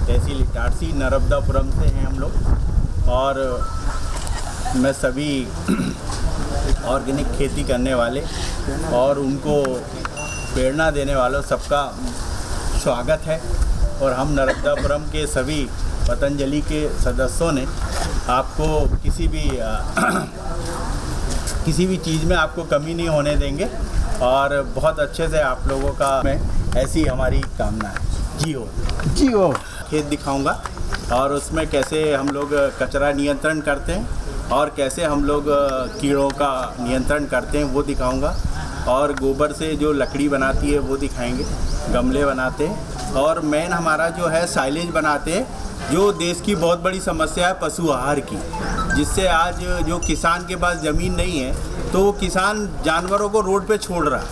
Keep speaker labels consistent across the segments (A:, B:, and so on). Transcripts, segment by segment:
A: तहसील इटारसी नर्मदापुरम से हैं हम लोग। और मैं सभी ऑर्गेनिक खेती करने वाले और उनको प्रेरणा देने वालों सबका स्वागत है। और हम नर्मदापुरम के सभी पतंजलि के सदस्यों ने आपको किसी भी चीज़ में आपको कमी नहीं होने देंगे और बहुत अच्छे से आप लोगों का मैं ऐसी हमारी कामना है। जी हो खेत दिखाऊंगा और उसमें कैसे हम लोग कचरा नियंत्रण करते हैं और कैसे हम लोग कीड़ों का नियंत्रण करते हैं वो दिखाऊंगा। और गोबर से जो लकड़ी बनाती है वो दिखाएंगे, गमले बनाते हैं और मेन हमारा जो है साइलेज बनाते हैं, जो देश की बहुत बड़ी समस्या है पशु आहार की, जिससे आज जो किसान के पास ज़मीन नहीं है तो वो किसान जानवरों को रोड पे छोड़ रहा है।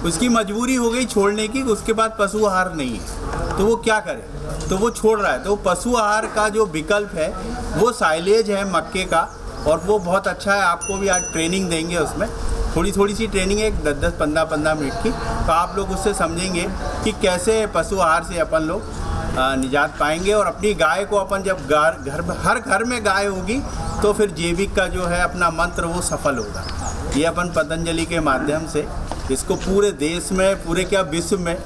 A: उसकी मजबूरी हो गई छोड़ने की, उसके पास पशु आहार नहीं है तो वो क्या करे, तो वो छोड़ रहा है। तो पशु आहार का जो विकल्प है वो साइलेज है मक्के का और वो बहुत अच्छा है। आपको भी आज ट्रेनिंग देंगे, उसमें थोड़ी सी ट्रेनिंग है 10-10, 15-15 मिनट की, तो आप लोग उससे समझेंगे कि कैसे पशु आहार से अपन लोग निजात पाएंगे। और अपनी गाय को अपन जब हर घर में गाय होगी तो फिर जैविक का जो है अपना मंत्र वो सफल होगा। ये अपन पतंजलि के माध्यम से इसको पूरे देश में, पूरे क्या विश्व में,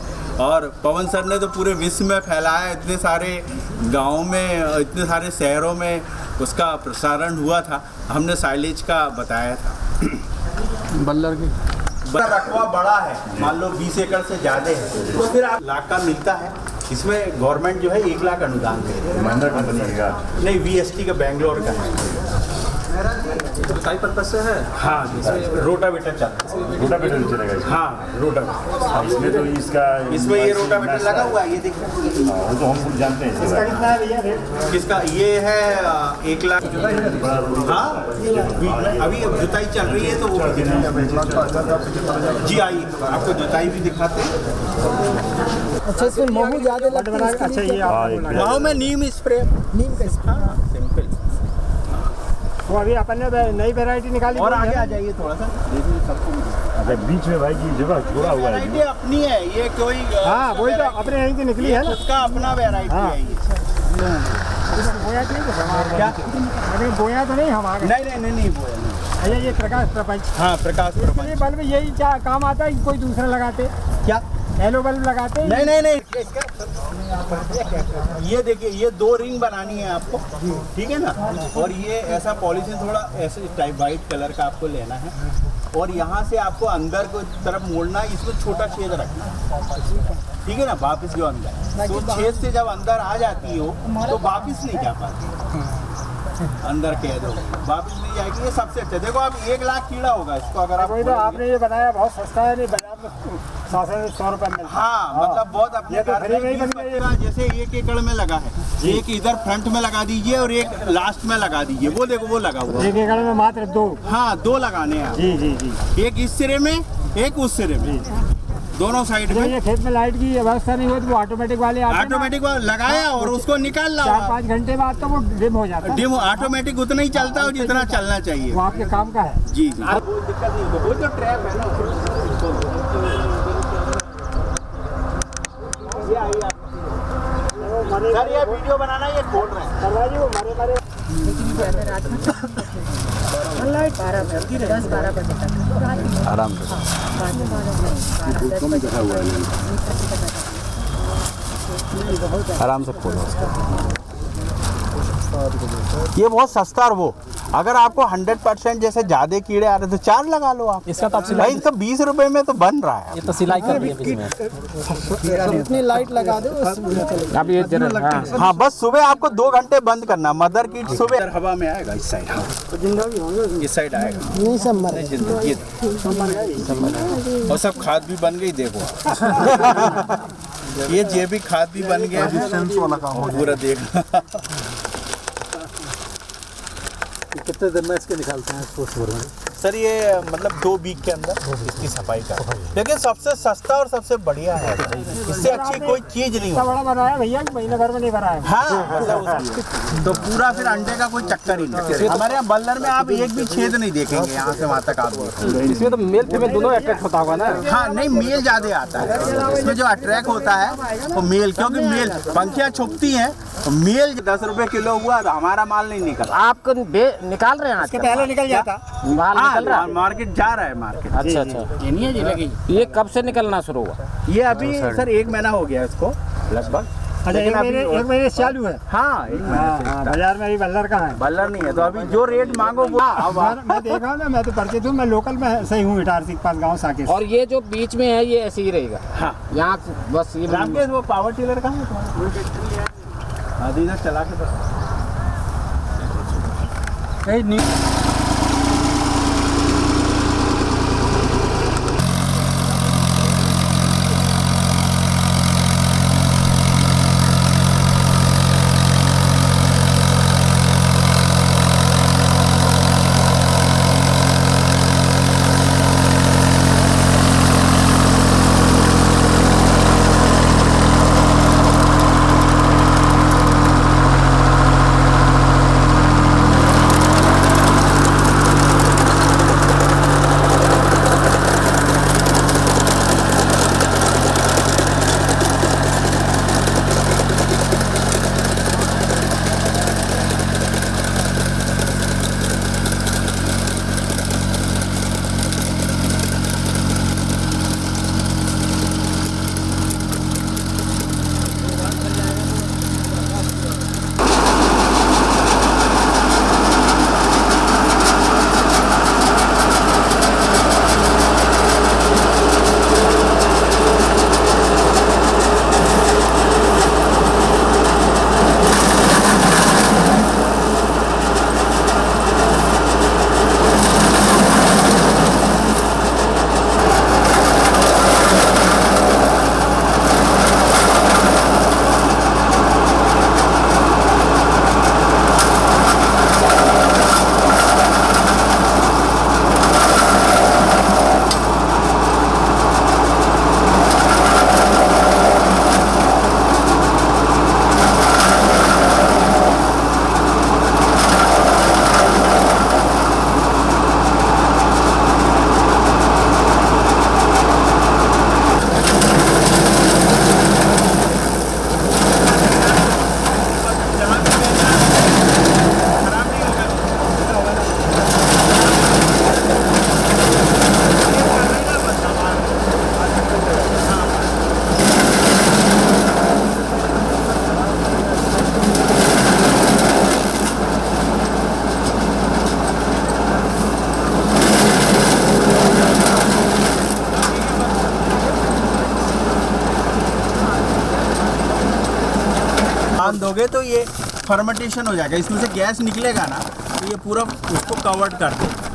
A: और पवन सर ने तो पूरे विश्व में फैलाया। इतने सारे गाँव में, इतने सारे शहरों में उसका प्रसारण हुआ था। हमने साइलेज का बताया था।
B: बल्लर की
A: रकबा बड़ा है, मान लो 20 एकड़ से ज़्यादा है तो फिर आप लाख का मिलता है। इसमें गवर्नमेंट जो है 1 लाख अनुदान दे रही है।
C: महिंद्रा कंपनी का
A: नहीं, VST का बेंगलोर का है।
B: जुताई पर्पज से है।
A: हाँ, रोटावेटर चलता है।
C: रोटावेटर चलेगा इसमें?
A: हाँ, रोटावेटर।
C: इसमें तो
A: इसमें ये रोटावेटर लगा हुआ है, ये देखिए।
C: वो तो हम जानते हैं।
A: इसका कितना है भैया रेट? किसका? ये है 1 लाख। हाँ, अभी जुताई चल रही है तो वो जी आइए आपको जुताई भी दिखाते हैं।
D: अच्छा, इसमें महू ज़्यादा लगता है।
B: अच्छा, ये
A: महू में नीम स्प्रे,
D: नीम का स्प्रे।
A: सिंपल।
B: वो अभी अपन ने नई वैरायटी निकाली
A: और आगे आ जाइए थोड़ा सा, देखिए सबको।
C: अबे बीच में भाई की जगह छोड़ा हुआ है।
A: वैरायटी अपनी है, ये कोई
B: हाँ वही तो अपने यहीं से निकली है ना।
A: उसका अपना वैरायटी है ये।
B: बोया तो नहीं,
A: क्या?
B: अरे बोया तो नहीं हमारे।
A: नहीं बोया नहीं।
B: अच्छा, ये प्रकाश प्रपंच।
A: हाँ, प्रकाश
B: इसके
A: प्रपंच।
B: बल्ब यही क्या काम आता है? कोई दूसरा लगाते?
A: क्या?
B: येलो बल्ब लगाते?
A: नहीं। ये देखिए, ये 2 रिंग बनानी है आपको, ठीक है ना। और ये ऐसा पॉलीथिन थोड़ा ऐसे टाइप वाइट कलर का आपको लेना है और यहाँ से आपको अंदर को तरफ मोड़ना है। इसमें छोटा छेद रखना है, ठीक है ना। वापस जो अंदर तो छेद से जब अंदर आ जाती हो तो वापस नहीं जा पाती, अंदर कैद हो, वापस नहीं जाएगी। ये सबसे अच्छा। देखो अब 1 लाख कीड़ा होगा इसको अगर आप।
B: वही तो आपने ये बताया बहुत सस्ता है, नहीं बाजार में 100 रुपये में।
A: हाँ, मतलब बहुत अपने
B: ये तो
A: घर
B: फ्री में
A: में
B: ही बन गई।
A: जैसे 1 एकड़ में लगा है, एक इधर फ्रंट में लगा दीजिए और एक लास्ट में लगा दीजिए। वो देखो वो लगा हुआ है।
B: 1 एकड़ में मात्र 2।
A: हाँ, 2 लगाने हैं।
B: जी।
A: एक इस सिरे में, एक उस सिरे में, दोनों साइड में।
B: ये खेत में लाइट की व्यवस्था नहीं हुई तो वो ऑटोमेटिक वाले आते हैं।
A: ऑटोमेटिक लगाया और उसको निकाल ला।
B: 4-5 घंटे बाद तो वो डिम हो जाता है।
A: डिम ऑटोमेटिक उतना ही चलता है जितना चलना चाहिए।
B: वो आपके काम का है।
A: जी। कोई दिक्कत नहीं, वो जो ट्रैप है ना। ये आइए आप सर, ये वीडियो बनाना, ये खोल रहे हैं।
B: करवाइए वो मारे
D: 10-12 बजे तक
C: आराम से आराम से खोलो। ये बहुत सस्ता। और वो अगर आपको 100% जैसे ज्यादा कीड़े आ रहे तो 4 लगा लो आप।
E: इसका तो
C: भाई तो 20 रुपए में तो बन रहा है।
E: ये तो सिलाई कर दिया बीच में।
D: इतनी लाइट लगा दो
E: अब ये
C: हाँ, बस सुबह आपको 2 घंटे बंद करना। मदर किट सुबह
A: हवा में आएगा इस साइड। हाँ, इस साइड आएगा।
D: नहीं सब
A: और सब खाद भी बन गई, देखो। ये जैविक खाद भी बन गया पूरा, देखो।
B: कितने दिन में इसके निकालते हैं?
A: सर ये मतलब 2 वीक के अंदर इसकी सफाई कर, लेकिन सबसे सस्ता और सबसे बढ़िया है, इससे अच्छी कोई चीज नहीं
B: इतना
A: होती।
B: बड़ा बनाया भैया कि महीने भर में नहीं बनाया।
A: हाँ मतलब तो पूरा फिर अंडे का कोई चक्कर ही नहीं। हमारे यहाँ बल्लर में आप एक भी छेद नहीं देखेंगे, यहाँ से वहाँ तक आप देखेंगे।
E: इसमें तो मेल फीमेल दोनों अट्रैक्ट होता होगा ना।
A: हाँ नहीं, मेल ज्यादा आता है इसमें, जो अट्रैक्ट होता है वो मेल, क्योंकि मेल पंखियाँ छुपती हैं, तो मेल 10 रुपए किलो हुआ तो हमारा माल नहीं निकला।
E: आप निकाल रहे हैं आज?
B: इसके पहले निकल जाता।
E: माल निकल रहा
A: हाँ,
E: है?
A: मार्केट जा रहा है मार्केट।
E: अच्छा अच्छा। ये कब से निकलना शुरू हुआ?
A: ये अभी सर 1 महीना हो गया इसको लगभग।
B: अच्छा, एक महीने से चालू है।
A: हाँ 1 महीने से
B: हाँ, बाजार में अभी बल्लर का है।
A: बल्लर नहीं है, तो अभी जो रेट मांगो वो
B: मैं देखा हूँ ना, मैं तो परिचित हूँ, मैं लोकल में सही हूँ, इटारसी के पास गाँव साके से।
E: और ये जो बीच में है ये ऐसे ही रहेगा?
A: हाँ
E: यहाँ बस ये
A: रामकेश वो पावर टिलर कहाँ है तुम्हारा? हाँ इधर चला के दोगे तो ये फर्मेंटेशन हो जाएगा, इसमें से गैस निकलेगा ना, तो ये पूरा उसको कवर्ड कर देगा।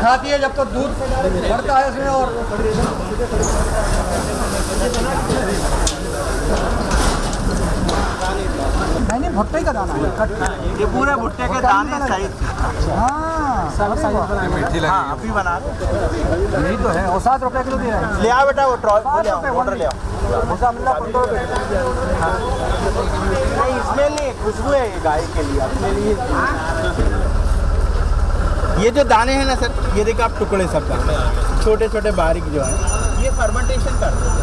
B: खाती है जब तो दूध बढ़ता है इसमें। और नहीं, भुट्टे का दाना है,
A: ये पूरे भुट्टे के दाने साइज।
B: हाँ
A: हाँ अभी बना
B: यही तो है। और 7 रुपये किलो दे रहे हैं।
A: ले आओ बेटा, वो ऑर्डर ले आओ।
B: भूसा मिल रहा है 15 रुपये।
A: नहीं इसमें नहीं, खुशबू है ये गाय के लिए, अपने लिए। ये जो दाने हैं ना सर, ये देखिए आप टुकड़े सब दाने छोटे छोटे बारीक जो हैं, ये फर्मेंटेशन करते हैं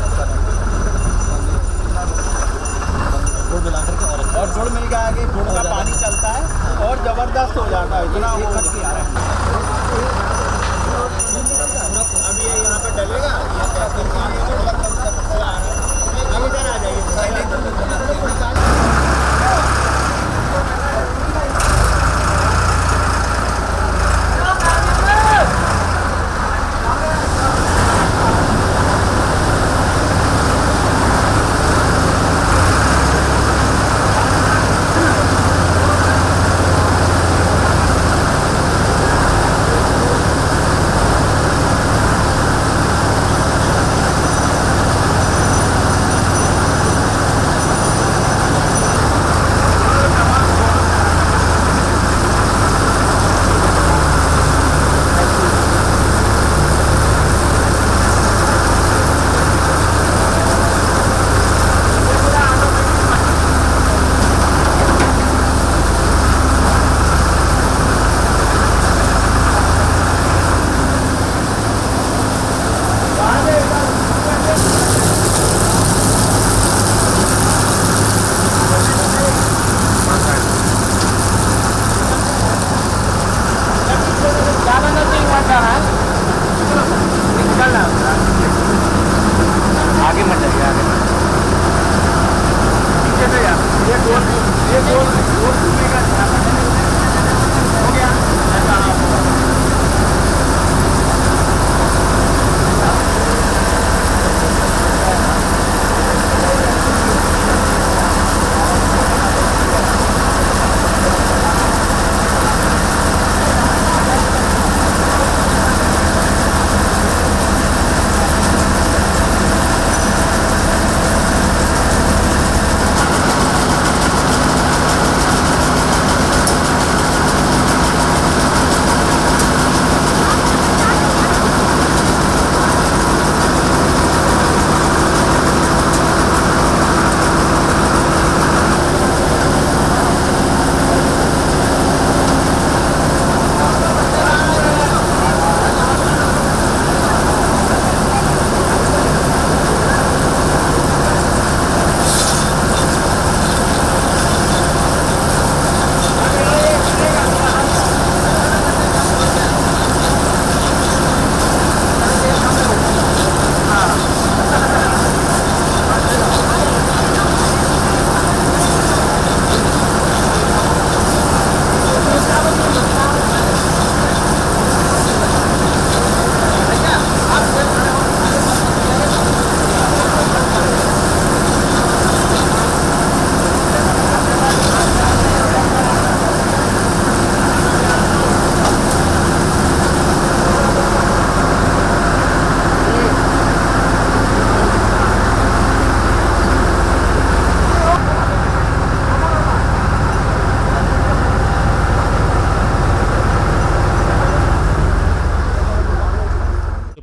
A: और गुड़ मिल गया, आगे गुड़ का पानी चलता है और ज़बरदस्त हो जाता है, इतना वो अभी ये यहाँ पे डलेगा। अब इधर आ जाइए।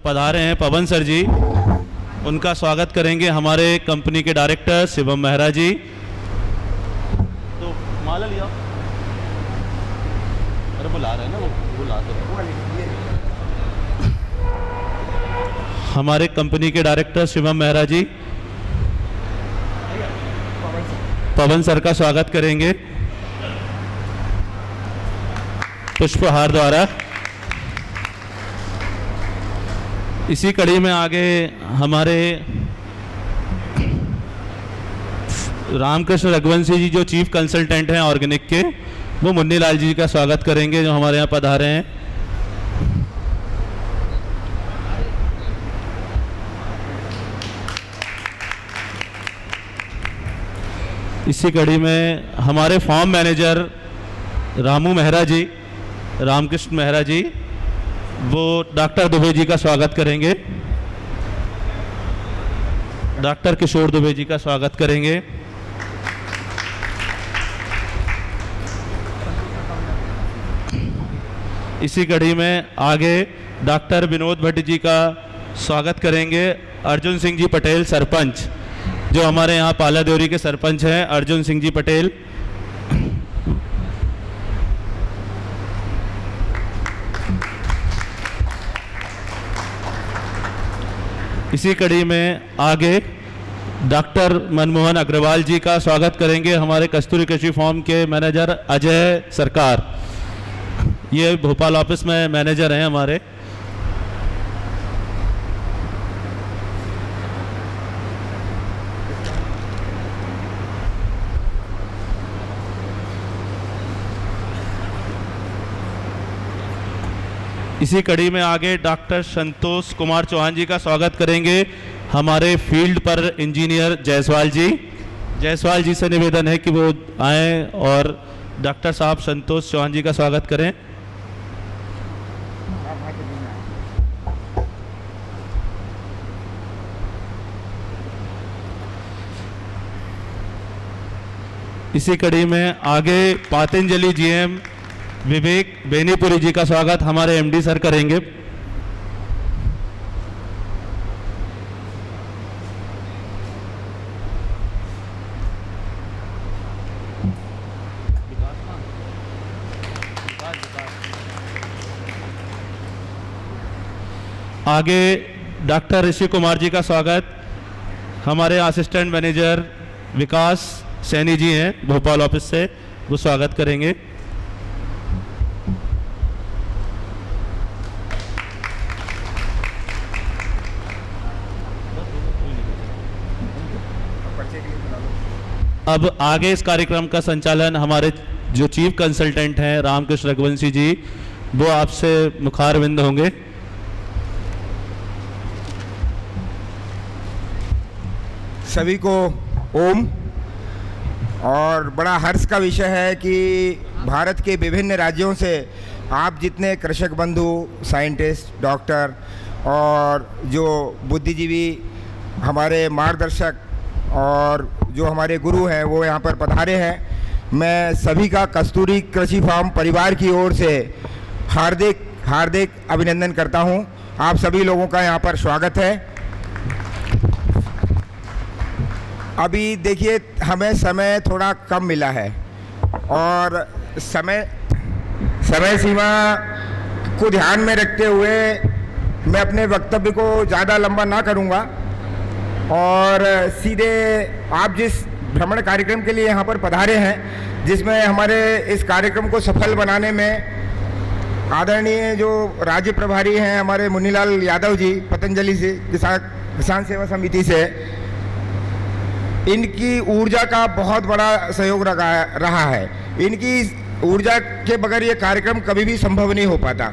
F: पधारे हैं पवन सर जी, उनका स्वागत करेंगे हमारे कंपनी के डायरेक्टर शिवम मेहरा जी। तो माला लिया, अरे बुला रहे हैं ना, वो बुला दो। हमारे कंपनी के डायरेक्टर शिवम मेहरा जी पवन सर का स्वागत करेंगे पुष्पहार द्वारा। इसी कड़ी में आगे हमारे रामकृष्ण रघुवंशी जी जो चीफ कंसल्टेंट हैं ऑर्गेनिक के, वो मुन्नी लाल जी का स्वागत करेंगे जो हमारे यहाँ पधारे हैं। इसी कड़ी में हमारे फार्म मैनेजर रामू मेहरा जी, रामकृष्ण मेहरा जी, वो डॉक्टर दुबे जी का स्वागत करेंगे, डॉक्टर किशोर दुबे जी का स्वागत करेंगे। इसी कड़ी में आगे डॉक्टर विनोद भट्ट जी का स्वागत करेंगे अर्जुन सिंह जी पटेल सरपंच, जो हमारे यहाँ पाला देवरी के सरपंच हैं, अर्जुन सिंह जी पटेल। इसी कड़ी में आगे डॉक्टर मनमोहन अग्रवाल जी का स्वागत करेंगे हमारे कस्तूरी कृषि फार्म के मैनेजर अजय सरकार, ये भोपाल ऑफिस में मैनेजर हैं हमारे। इसी कड़ी में आगे डॉक्टर संतोष कुमार चौहान जी का स्वागत करेंगे हमारे फील्ड पर इंजीनियर जायसवाल जी। जायसवाल जी से निवेदन है कि वो आएँ और डॉक्टर साहब संतोष चौहान जी का स्वागत करें। इसी कड़ी में आगे पातंजलि जीएम विवेक बेनीपुरी जी का स्वागत हमारे एमडी सर करेंगे। आगे डॉक्टर ऋषि कुमार जी का स्वागत हमारे असिस्टेंट मैनेजर विकास सैनी जी हैं भोपाल ऑफिस से, वो स्वागत करेंगे। अब आगे इस कार्यक्रम का संचालन हमारे जो चीफ कंसल्टेंट हैं रामकृष्ण रघुवंशी जी, वो आपसे मुखारविंद होंगे।
G: सभी को ओम। और बड़ा हर्ष का विषय है कि भारत के विभिन्न राज्यों से आप जितने कृषक बंधु, साइंटिस्ट, डॉक्टर और जो बुद्धिजीवी हमारे मार्गदर्शक और जो हमारे गुरु हैं वो यहाँ पर पधारे हैं। मैं सभी का कस्तूरी कृषि फार्म परिवार की ओर से हार्दिक हार्दिक अभिनंदन करता हूँ। आप सभी लोगों का यहाँ पर स्वागत है। अभी देखिए हमें समय थोड़ा कम मिला है और समय सीमा को ध्यान में रखते हुए मैं अपने वक्तव्य को ज़्यादा लंबा ना करूँगा और सीधे आप जिस भ्रमण कार्यक्रम के लिए यहाँ पर पधारे हैं, जिसमें हमारे इस कार्यक्रम को सफल बनाने में आदरणीय जो राज्य प्रभारी हैं हमारे मुन्नीलाल यादव जी पतंजलि से किसान सेवा समिति से, इनकी ऊर्जा का बहुत बड़ा सहयोग रहा है। इनकी ऊर्जा के बगैर ये कार्यक्रम कभी भी संभव नहीं हो पाता।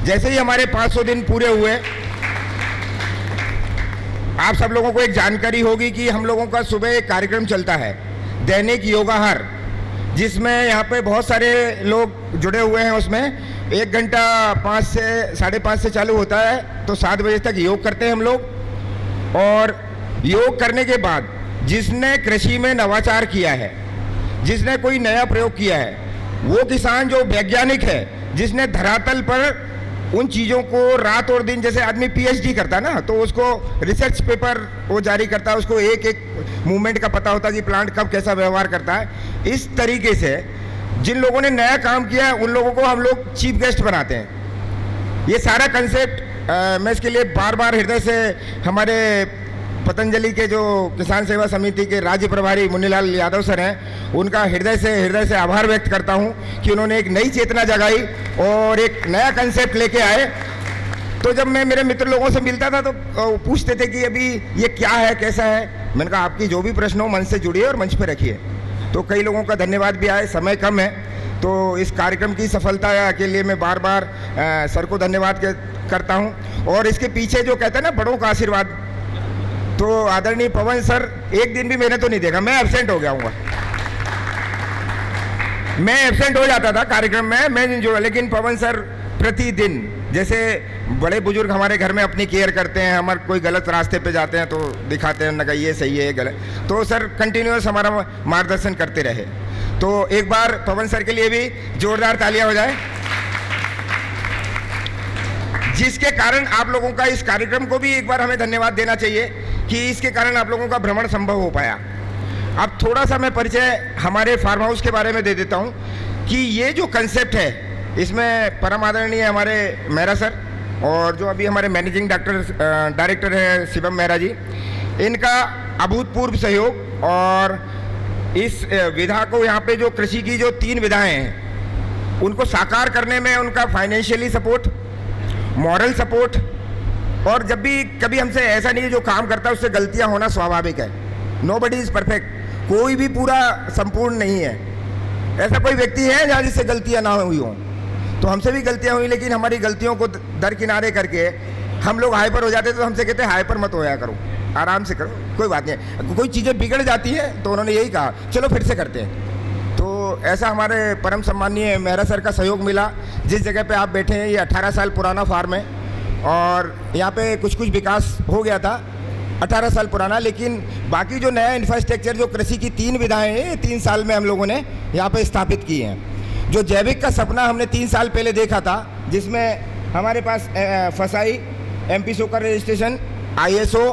G: जैसे ही हमारे 500 दिन पूरे हुए, आप सब लोगों को एक जानकारी होगी कि हम लोगों का सुबह एक कार्यक्रम चलता है दैनिक योगाहार, जिसमें यहाँ पे बहुत सारे लोग जुड़े हुए हैं। उसमें 1 घंटा 5 से 5:30 से चालू होता है, तो 7 बजे तक योग करते हैं हम लोग। और योग करने के बाद जिसने कृषि में नवाचार किया है, जिसने कोई नया प्रयोग किया है, वो किसान जो वैज्ञानिक है, जिसने धरातल पर उन चीज़ों को रात और दिन, जैसे आदमी पीएचडी करता है ना, तो उसको रिसर्च पेपर वो जारी करता है, उसको एक एक मूवमेंट का पता होता है कि प्लांट कब कैसा व्यवहार करता है। इस तरीके से जिन लोगों ने नया काम किया है उन लोगों को हम लोग चीफ गेस्ट बनाते हैं। ये सारा कंसेप्ट मैं इसके लिए बार बार हृदय से हमारे पतंजलि के जो किसान सेवा समिति के राज्य प्रभारी मुन्नीलाल यादव सर हैं, उनका हृदय से आभार व्यक्त करता हूं कि उन्होंने एक नई चेतना जगाई और एक नया कंसेप्ट लेके आए। तो जब मैं मेरे मित्र लोगों से मिलता था तो पूछते थे कि अभी ये क्या है, कैसा है। मैंने कहा आपकी जो भी प्रश्न हो मन से जुड़िए और मंच पर रखिए। तो कई लोगों का धन्यवाद भी आए, समय कम है, तो इस कार्यक्रम की सफलता के लिए मैं बार बार सर को धन्यवाद करता हूं। और इसके पीछे जो कहते हैं ना बड़ों का आशीर्वाद, तो आदरणीय पवन सर एक दिन भी मैंने तो नहीं देखा, मैं एब्सेंट हो गया हूँ, मैं एब्सेंट हो जाता था कार्यक्रम में, मैं नहीं जुड़ा, लेकिन पवन सर प्रतिदिन, जैसे बड़े बुजुर्ग हमारे घर में अपनी केयर करते हैं, हमारे कोई गलत रास्ते पे जाते हैं तो दिखाते हैं ना, ये सही है ये गलत, तो सर कंटिन्यूअस हमारा मार्गदर्शन करते रहे। तो एक बार पवन सर के लिए भी जोरदार तालियां हो जाए, जिसके कारण आप लोगों का इस कार्यक्रम को भी एक बार हमें धन्यवाद देना चाहिए कि इसके कारण आप लोगों का भ्रमण संभव हो पाया। अब थोड़ा सा मैं परिचय हमारे फार्म हाउस के बारे में दे देता हूं कि ये जो कंसेप्ट है, इसमें परम आदरणीय हमारे मेहरा सर और जो अभी हमारे मैनेजिंग डायरेक्टर हैं शिवम मेहरा जी, इनका अभूतपूर्व सहयोग, और इस विधा को यहाँ पे जो कृषि की जो 3 विधाएं हैं उनको साकार करने में उनका फाइनेंशियली सपोर्ट, मॉरल सपोर्ट, और जब भी कभी हमसे ऐसा नहीं है, जो काम करता है उससे गलतियां होना स्वाभाविक है, नोबडी इज परफेक्ट, कोई भी पूरा संपूर्ण नहीं है। ऐसा कोई व्यक्ति है जहाँ जिससे गलतियां ना हुई हों, तो हमसे भी गलतियां हुई, लेकिन हमारी गलतियों को दरकिनारे करके हम लोग हाइपर हो जाते, तो हमसे कहते हैं हाइपर मत होया करो, आराम से करो, कोई बात नहीं। कोई चीज़ें बिगड़ जाती हैं तो उन्होंने यही कहा चलो फिर से करते हैं। तो ऐसा हमारे परम सम्मानीय मेहरा सर का सहयोग मिला। जिस जगह पे आप बैठे हैं ये 18 साल पुराना फार्म है, और यहाँ पे कुछ कुछ विकास हो गया था 18 साल पुराना, लेकिन बाकी जो नया इंफ्रास्ट्रक्चर, जो कृषि की 3 विधाएं हैं, 3 साल में हम लोगों ने यहाँ पे स्थापित की हैं। जो जैविक का सपना हमने 3 साल पहले देखा था, जिसमें हमारे पास फसाई, MP सोकर रजिस्ट्रेशन, ISO,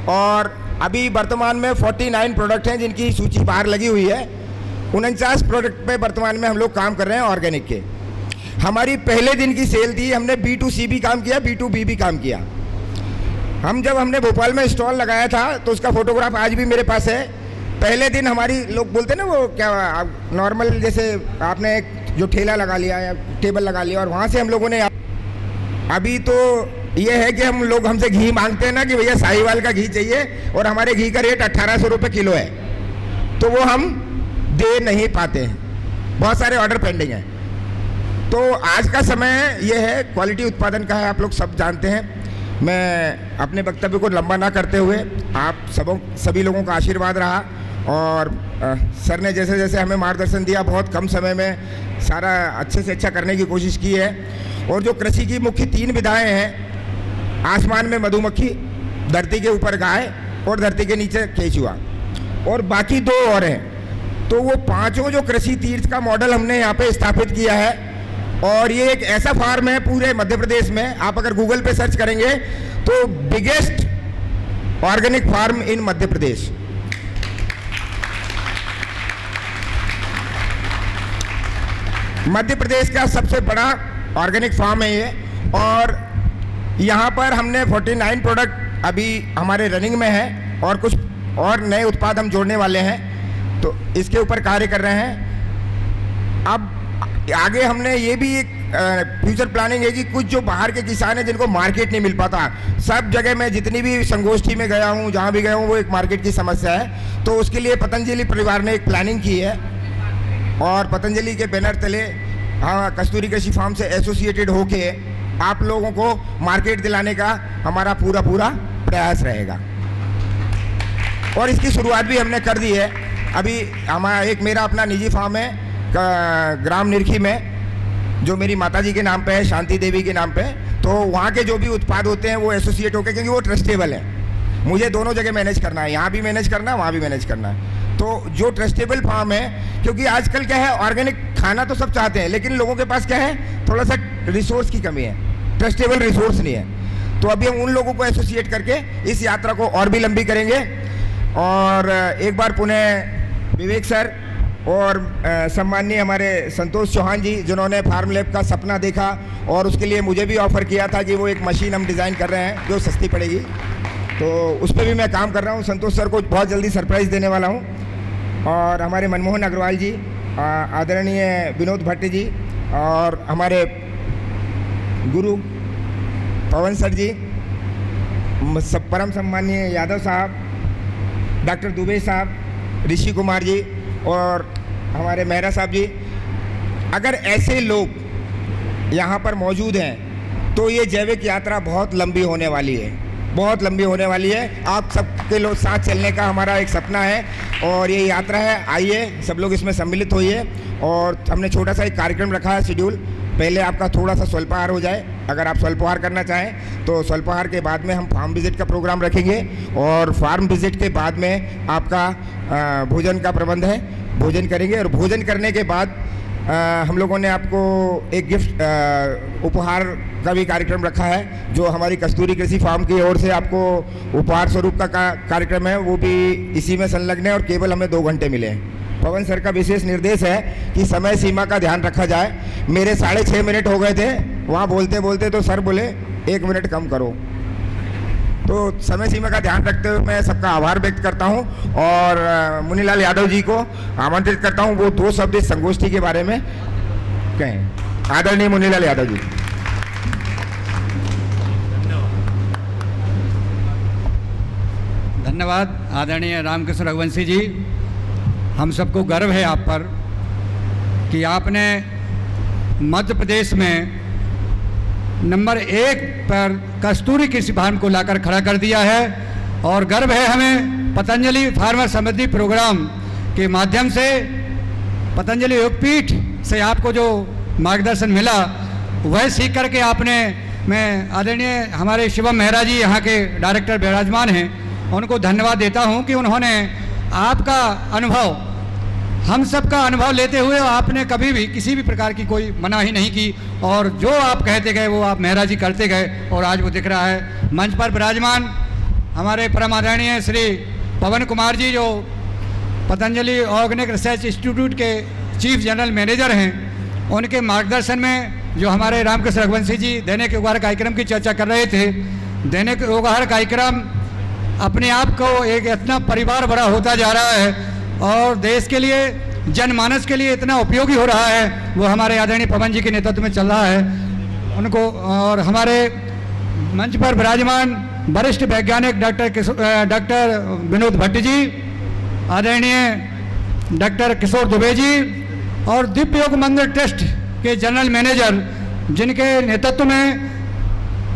G: और अभी वर्तमान में 49 प्रोडक्ट हैं जिनकी सूची बाहर लगी हुई है। 49 प्रोडक्ट पे वर्तमान में हम लोग काम कर रहे हैं ऑर्गेनिक के। हमारी पहले दिन की सेल थी, हमने B2C भी काम किया, B2B भी काम किया। जब हमने भोपाल में स्टॉल लगाया था तो उसका फोटोग्राफ आज भी मेरे पास है। पहले दिन हमारी, लोग बोलते हैं ना वो क्या नॉर्मल, जैसे आपने एक जो ठेला लगा लिया या टेबल लगा लिया, और वहाँ से हम लोगों ने, अभी तो ये है कि हम लोग हमसे घी मांगते हैं ना कि भैया साहिवाल का घी चाहिए, और हमारे घी का रेट 1800 रुपये किलो है, तो वो हम दे नहीं पाते हैं, बहुत सारे ऑर्डर पेंडिंग हैं। तो आज का समय ये है, क्वालिटी उत्पादन का है, आप लोग सब जानते हैं। मैं अपने वक्तव्य को लंबा ना करते हुए, आप सभी लोगों का आशीर्वाद रहा, और सर ने जैसे जैसे हमें मार्गदर्शन दिया, बहुत कम समय में सारा अच्छे से अच्छा करने की कोशिश की है। और जो कृषि की मुख्य 3 विधाएं हैं, आसमान में मधुमक्खी, धरती के ऊपर गाय और धरती के नीचे केचुआ, और बाकी 2 और हैं। तो वो 5 जो कृषि तीर्थ का मॉडल हमने यहाँ पे स्थापित किया है, और ये एक ऐसा फार्म है पूरे मध्य प्रदेश में, आप अगर गूगल पे सर्च करेंगे तो बिगेस्ट ऑर्गेनिक फार्म इन मध्य प्रदेश। मध्य प्रदेश का सबसे बड़ा ऑर्गेनिक फार्म है ये, और यहाँ पर हमने 49 प्रोडक्ट अभी हमारे रनिंग में है, और कुछ और नए उत्पाद हम जोड़ने वाले हैं, तो इसके ऊपर कार्य कर रहे हैं। अब आगे हमने ये भी एक फ्यूचर प्लानिंग है कि कुछ जो बाहर के किसान हैं जिनको मार्केट नहीं मिल पाता, सब जगह मैं जितनी भी संगोष्ठी में गया हूँ, जहाँ भी गया हूँ, वो एक मार्केट की समस्या है। तो उसके लिए पतंजलि परिवार ने एक प्लानिंग की है, और पतंजलि के बैनर तले कस्तूरी कृषि फार्म से एसोसिएटेड होके आप लोगों को मार्केट दिलाने का हमारा पूरा प्रयास रहेगा, और इसकी शुरुआत भी हमने कर दी है। अभी हमारा मेरा अपना निजी फार्म है ग्राम निरखी में, जो मेरी माताजी के नाम पे है, शांति देवी के नाम पे। तो वहाँ के जो भी उत्पाद होते हैं वो एसोसिएट होकर, क्योंकि वो ट्रस्टेबल है, मुझे दोनों जगह मैनेज करना है, यहाँ भी मैनेज करना है, वहाँ भी मैनेज करना है। तो जो ट्रस्टेबल फार्म है, क्योंकि आजकल क्या है, ऑर्गेनिक खाना तो सब चाहते हैं, लेकिन लोगों के पास क्या है, थोड़ा सा रिसोर्स की कमी है। ट्रस्टेबल रिसोर्स नहीं है। तो अभी हम उन लोगों को एसोसिएट करके इस यात्रा को और भी लंबी करेंगे। और एक बार पुनः विवेक सर और सम्माननीय हमारे संतोष चौहान जी, जिन्होंने फार्म लैब का सपना देखा और उसके लिए मुझे भी ऑफ़र किया था कि वो एक मशीन हम डिज़ाइन कर रहे हैं जो सस्ती पड़ेगी, तो उस पर भी मैं काम कर रहा हूँ। संतोष सर को बहुत जल्दी सरप्राइज़ देने वाला हूँ। और हमारे मनमोहन अग्रवाल जी, आदरणीय विनोद भट्ट जी, और हमारे गुरु पवन सर जी, परम सम्माननीय यादव साहब, डॉक्टर दुबे साहब, ऋषि कुमार जी और हमारे मेहरा साहब जी, अगर ऐसे लोग यहाँ पर मौजूद हैं तो ये जैविक यात्रा बहुत लंबी होने वाली है, बहुत लंबी होने वाली है। आप सबके लोग साथ चलने का हमारा एक सपना है और ये यात्रा है। आइए सब लोग इसमें सम्मिलित होइए। और हमने छोटा सा एक कार्यक्रम रखा है शेड्यूल। पहले आपका थोड़ा सा स्वल्पाहार हो जाए, अगर आप स्वल्पाहार करना चाहें तो स्वल्पाहार के बाद में हम फार्म विजिट का प्रोग्राम रखेंगे और फार्म विजिट के बाद में आपका भोजन का प्रबंध है, भोजन करेंगे। और भोजन करने के बाद हम लोगों ने आपको एक गिफ्ट उपहार का भी कार्यक्रम रखा है, जो हमारी कस्तूरी कृषि फार्म की ओर से आपको उपहार स्वरूप का कार्यक्रम है, वो भी इसी में संलग्न है और केवल हमें 2 घंटे मिले हैं। पवन सर का विशेष निर्देश है कि समय सीमा का ध्यान रखा जाए। मेरे 6.5 मिनट हो गए थे वहाँ बोलते बोलते, तो सर बोले 1 मिनट कम करो। तो समय सीमा का ध्यान रखते हुए मैं सबका आभार व्यक्त करता हूं और मुनीलाल यादव जी को आमंत्रित करता हूं, वो 2 शब्द इस संगोष्ठी के बारे में कहें। आदरणीय मुनीलाल यादव जी।
H: धन्यवाद आदरणीय रामकृष्ण रघुवंशी जी। हम सबको गर्व है आप पर कि आपने मध्य प्रदेश में नंबर 1 पर कस्तूरी कृषि फार्म को लाकर खड़ा कर दिया है। और गर्व है हमें पतंजलि फार्मर समृद्धि प्रोग्राम के माध्यम से, पतंजलि योगपीठ से आपको जो मार्गदर्शन मिला वह सीख करके आपने, मैं आदरणीय हमारे शिवम मेहरा जी यहाँ के डायरेक्टर विराजमान हैं, उनको धन्यवाद देता हूँ कि उन्होंने आपका अनुभव, हम सब का अनुभव लेते हुए आपने कभी भी किसी भी प्रकार की कोई मनाही नहीं की और जो आप कहते गए वो आप मेहरा जी करते गए और आज वो दिख रहा है। मंच पर विराजमान हमारे परम आदरणीय श्री पवन कुमार जी, जो पतंजलि ऑर्गेनिक रिसर्च इंस्टीट्यूट के चीफ जनरल मैनेजर हैं, उनके मार्गदर्शन में जो हमारे रामकृष्ण रघुवंशी जी दैनिक योगाहार कार्यक्रम की चर्चा कर रहे थे। दैनिक योगाहार कार्यक्रम अपने आप को एक इतना परिवार बड़ा होता जा रहा है और देश के लिए, जनमानस के लिए इतना उपयोगी हो रहा है, वो हमारे आदरणीय पवन जी के नेतृत्व में चल रहा है उनको। और हमारे मंच पर विराजमान वरिष्ठ वैज्ञानिक डॉक्टर विनोद भट्ट जी, आदरणीय डॉक्टर किशोर दुबे जी और दिव्य योग मंदिर ट्रस्ट के जनरल मैनेजर, जिनके नेतृत्व में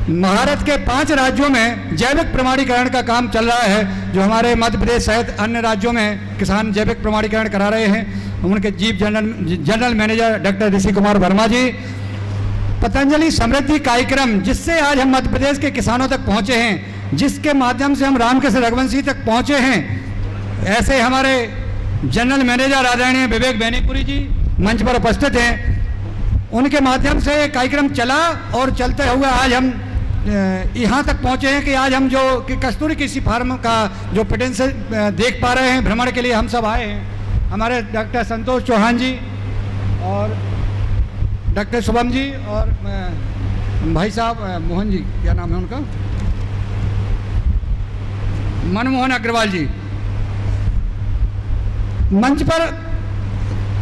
H: भारत के 5 राज्यों में जैविक प्रमाणीकरण का काम चल रहा है, जो हमारे मध्य प्रदेश सहित अन्य राज्यों में किसान जैविक प्रमाणीकरण करा रहे हैं। उनके chief general manager doctor Rishi Kumar Verma जी। पतंजलि समृद्धि कार्यक्रम, जिससे आज हम मध्य प्रदेश के किसानों तक पहुँचे हैं, जिसके माध्यम से हम रामकृष्ण रघुवंशी तक पहुँचे हैं, ऐसे हमारे जनरल मैनेजर आदरणीय विवेक बेनीपुरी जी मंच पर उपस्थित हैं। उनके माध्यम से कार्यक्रम चला और चलते हुए आज हम यहाँ तक पहुँचे हैं कि आज हम जो कि कस्तूरी कृषि फार्म का जो पोटेंशियल देख पा रहे हैं, भ्रमण के लिए हम सब आए हैं। हमारे डॉक्टर संतोष चौहान जी और डॉक्टर शुभम जी और भाई साहब मोहन जी, क्या नाम है उनका, मनमोहन अग्रवाल जी मंच पर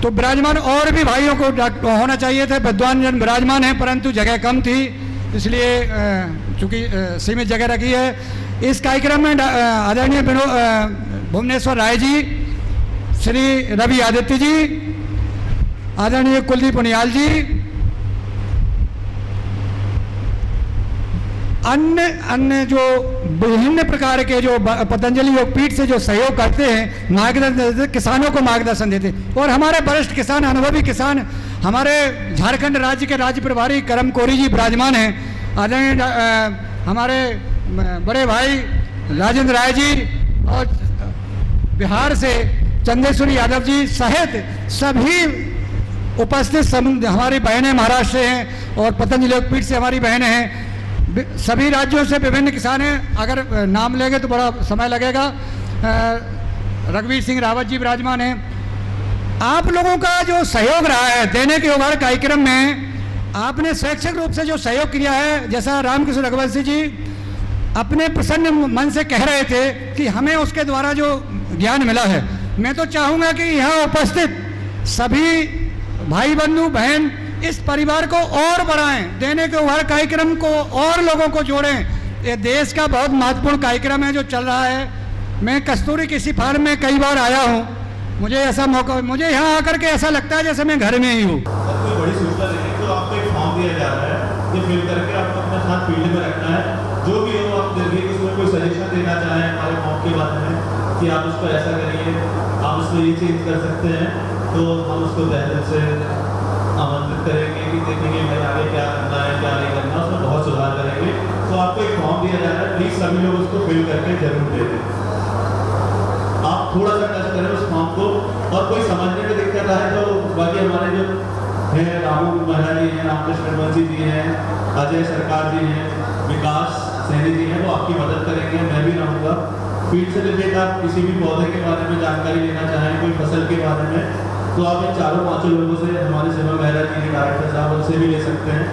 H: तो विराजमान, और भी भाइयों को होना चाहिए थे, विद्वान जन विराजमान हैं, परंतु जगह कम थी, इसलिए चूँकि सीमित जगह रखी है। इस कार्यक्रम में आदरणीय भुवनेश्वर राय जी, श्री रवि आदित्य जी, आदरणीय कुलदीप उनियाल जी, अन्य जो विभिन्न प्रकार के जो पतंजलि योगपीठ से जो सहयोग करते हैं, मार्गदर्शन देते, किसानों को मार्गदर्शन देते, और हमारे वरिष्ठ किसान, अनुभवी किसान, हमारे झारखंड राज्य के राज्य प्रभारी करम कोरी जी विराजमान हैं। आदरणीय हमारे बड़े भाई राजेंद्र राय जी और बिहार से चंदेश्वरी यादव जी सहित सभी उपस्थित हमारी बहनें महाराष्ट्र से हैं और पतंजलि योगपीठ से हमारी बहनें हैं। सभी राज्यों से विभिन्न किसान हैं, अगर नाम लेंगे तो बड़ा समय लगेगा। रघुवीर सिंह रावत जी विराजमान हैं। आप लोगों का जो सहयोग रहा है देने के उभार कार्यक्रम में, आपने स्वैच्छिक रूप से जो सहयोग किया है, जैसा रामकृष्ण रघुवंशी जी अपने प्रसन्न मन से कह रहे थे कि हमें उसके द्वारा जो ज्ञान मिला है, मैं तो चाहूँगा कि यहाँ उपस्थित सभी भाई बंधु बहन इस परिवार को और बढ़ाएं, देने के उभार कार्यक्रम को और लोगों को जोड़ें। ये देश का बहुत महत्वपूर्ण कार्यक्रम है जो चल रहा है। मैं कस्तूरी कृषि फार्म में कई बार आया हूँ, मुझे ऐसा मौका, मुझे यहाँ आकर के ऐसा लगता है जैसे मैं घर में ही हूँ।
F: कोई बड़ी सूचना देंगे तो आपको एक फॉर्म दिया जा रहा है, ये फिल करके आपको अपने साथ फील्ड में रखना है। जो भी हो आप देखिए, उसमें कोई सजेशन देना चाहें हमारे फॉर्म के बारे में कि आप उसको ऐसा करिए, आप उसमें ये चेंज कर सकते हैं, तो हम उसको बेहतर से आमंत्रित करेंगे कि देखेंगे भाई आगे क्या करना है क्या नहीं करना, उसमें बहुत सुधार करेंगे। तो आपको एक फॉर्म दिया जा रहा है, प्लीज़ सभी लोग उसको फिल करके जरूर दे दें। आप थोड़ा सा टच करें उस फॉर्म को, और कोई समझने में दिक्कत आए तो बाकी हमारे जो हैं रामू महाराज जी हैं, रामकृष्ण रघुवंशी जी हैं, अजय सरकार जी हैं, विकास सैनी जी हैं, वो आपकी मदद करेंगे। मैं भी रहूँगा। फील्ड से रिलेटेड आप किसी भी पौधे के बारे में जानकारी लेना चाहें, कोई फसल के बारे में, तो आप इन चारों पाँचों लोगों से, हमारे सेवा मेहरा जी के डायरेक्टर साहब, उनसे भी ले सकते हैं।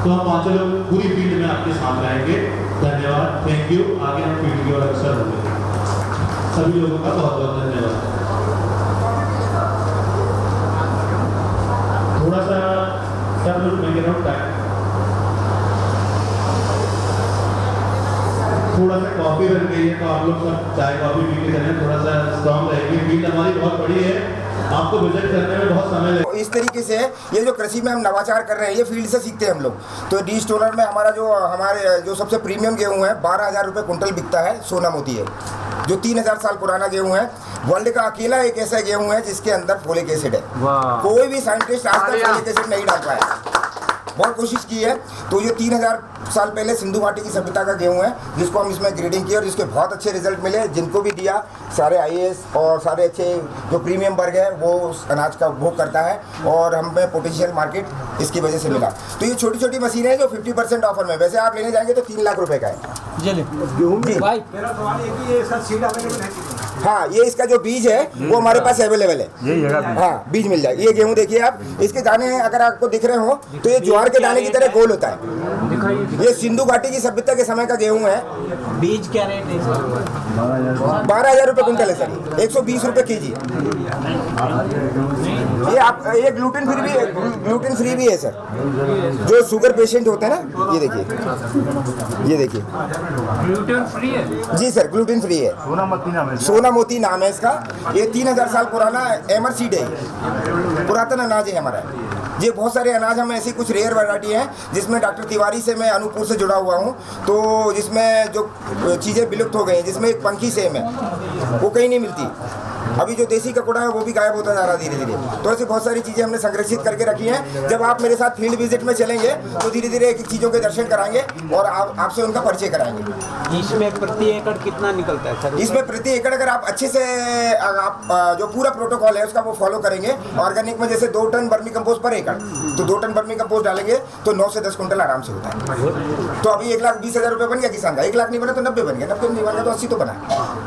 F: तो हम पाँचों लोग पूरी फील्ड में आपके सामने आएंगे। धन्यवाद, थैंक यू। आगे हम फील्ड की ओर अग्रसर होंगे। सभी लोगों का बहुत बहुत धन्यवाद। थोड़ा सा सब लोग मैं कह रहा हूँ टाइम, थोड़ा सा कॉफी बन गई है तो आप लोग सब चाय कॉफी पी के चलें, थोड़ा सा स्ट्रॉन्ग रहेगी। फील्ड हमारी बहुत बड़ी है, आपको विजिट करने में बहुत समय लगेगा।
G: इस तरीके से ये जो कृषि में हम नवाचार कर रहे हैं, ये फील्ड से सीखते हैं हम लोग। तो डी स्टोनर में हमारे जो सबसे प्रीमियम गेहूँ है 12,000 रुपये कुंटल बिकता है, सोना मोती है, जो 3,000 साल पुराना गेहूँ है। वर्ल्ड का अकेला एक ऐसा गेहूँ है जिसके अंदर फोलिक एसिड है। कोई भी साइंटिस्ट आज तक फोलिक एसिड नहीं डाल पाया, बहुत कोशिश की है। तो ये 3,000 साल पहले सिंधु घाटी की सभ्यता का गेहूँ है, जिसको हम इसमें ग्रेडिंग किए और जिसके बहुत अच्छे रिजल्ट मिले। जिनको भी दिया, सारे IAS और सारे अच्छे जो प्रीमियम वर्ग है वो उस अनाज का उपभोग करता है, और हमें पोटेंशियल मार्केट इसकी वजह से मिला। तो ये छोटी छोटी मशीनें हैं जो 50% ऑफर में, वैसे आप लेने जाएंगे तो 3 लाख रुपए का है। हाँ, ये इसका जो बीज है वो हमारे पास अवेलेबल है। हाँ, बीज मिल जाएगा। ये गेहूँ देखिए आप, इसके दाने अगर आपको दिख रहे हो तो ये ज्वार के दाने की तरह गोल होता है। ये सिंधु घाटी की सभ्यता के समय का गेहूँ है।
D: बीज क्या रेट है?
G: 12,000 रुपये कुंटल है सर, 120 रुपये केजी। ये ग्लूटेन फ्री भी है सर। जो शुगर पेशेंट होते हैं ना, ये देखिए
E: ग्लूटेन फ्री है
G: जी सर, ग्लूटेन फ्री है। सोना मोती नाम है इसका। ये 3,000 साल पुराना एमर सीड है, पुरातन अनाज है हमारा। ये बहुत सारे अनाज हम ऐसी कुछ रेयर वैरायटी हैं जिसमें डॉक्टर तिवारी से मैं अनूपपुर से जुड़ा हुआ हूँ। तो जिसमें जो चीज़ें विलुप्त हो गई, जिसमें एक पंखी सेम है, वो कहीं नहीं मिलती। अभी जो देसी ककोड़ा है वो भी गायब होता जा रहा है धीरे धीरे। तो ऐसी बहुत सारी चीज़ें हमने संरक्षित करके रखी हैं। जब आप मेरे साथ फील्ड विजिट में चलेंगे तो धीरे धीरे एक एक चीज़ों के दर्शन कराएंगे और आपसे उनका परिचय कराएंगे।
D: इसमें प्रति एकड़ कितना निकलता है सर?
G: इसमें प्रति एकड़ अगर आप अच्छे से आप जो पूरा प्रोटोकॉल है उसका वो फॉलो करेंगे, ऑर्गेनिक में जैसे 2 टन वर्मी कंपोस्ट पर एकड़, तो 2 टन वर्मी कंपोस्ट डालेंगे तो 9 से 10 कुंटल आराम से होता है। तो अभी 1,20,000 रुपये बन गया किसान का। 1 लाख नहीं बना तो 90 बन गया, 90 नहीं बना तो 80 तो बना,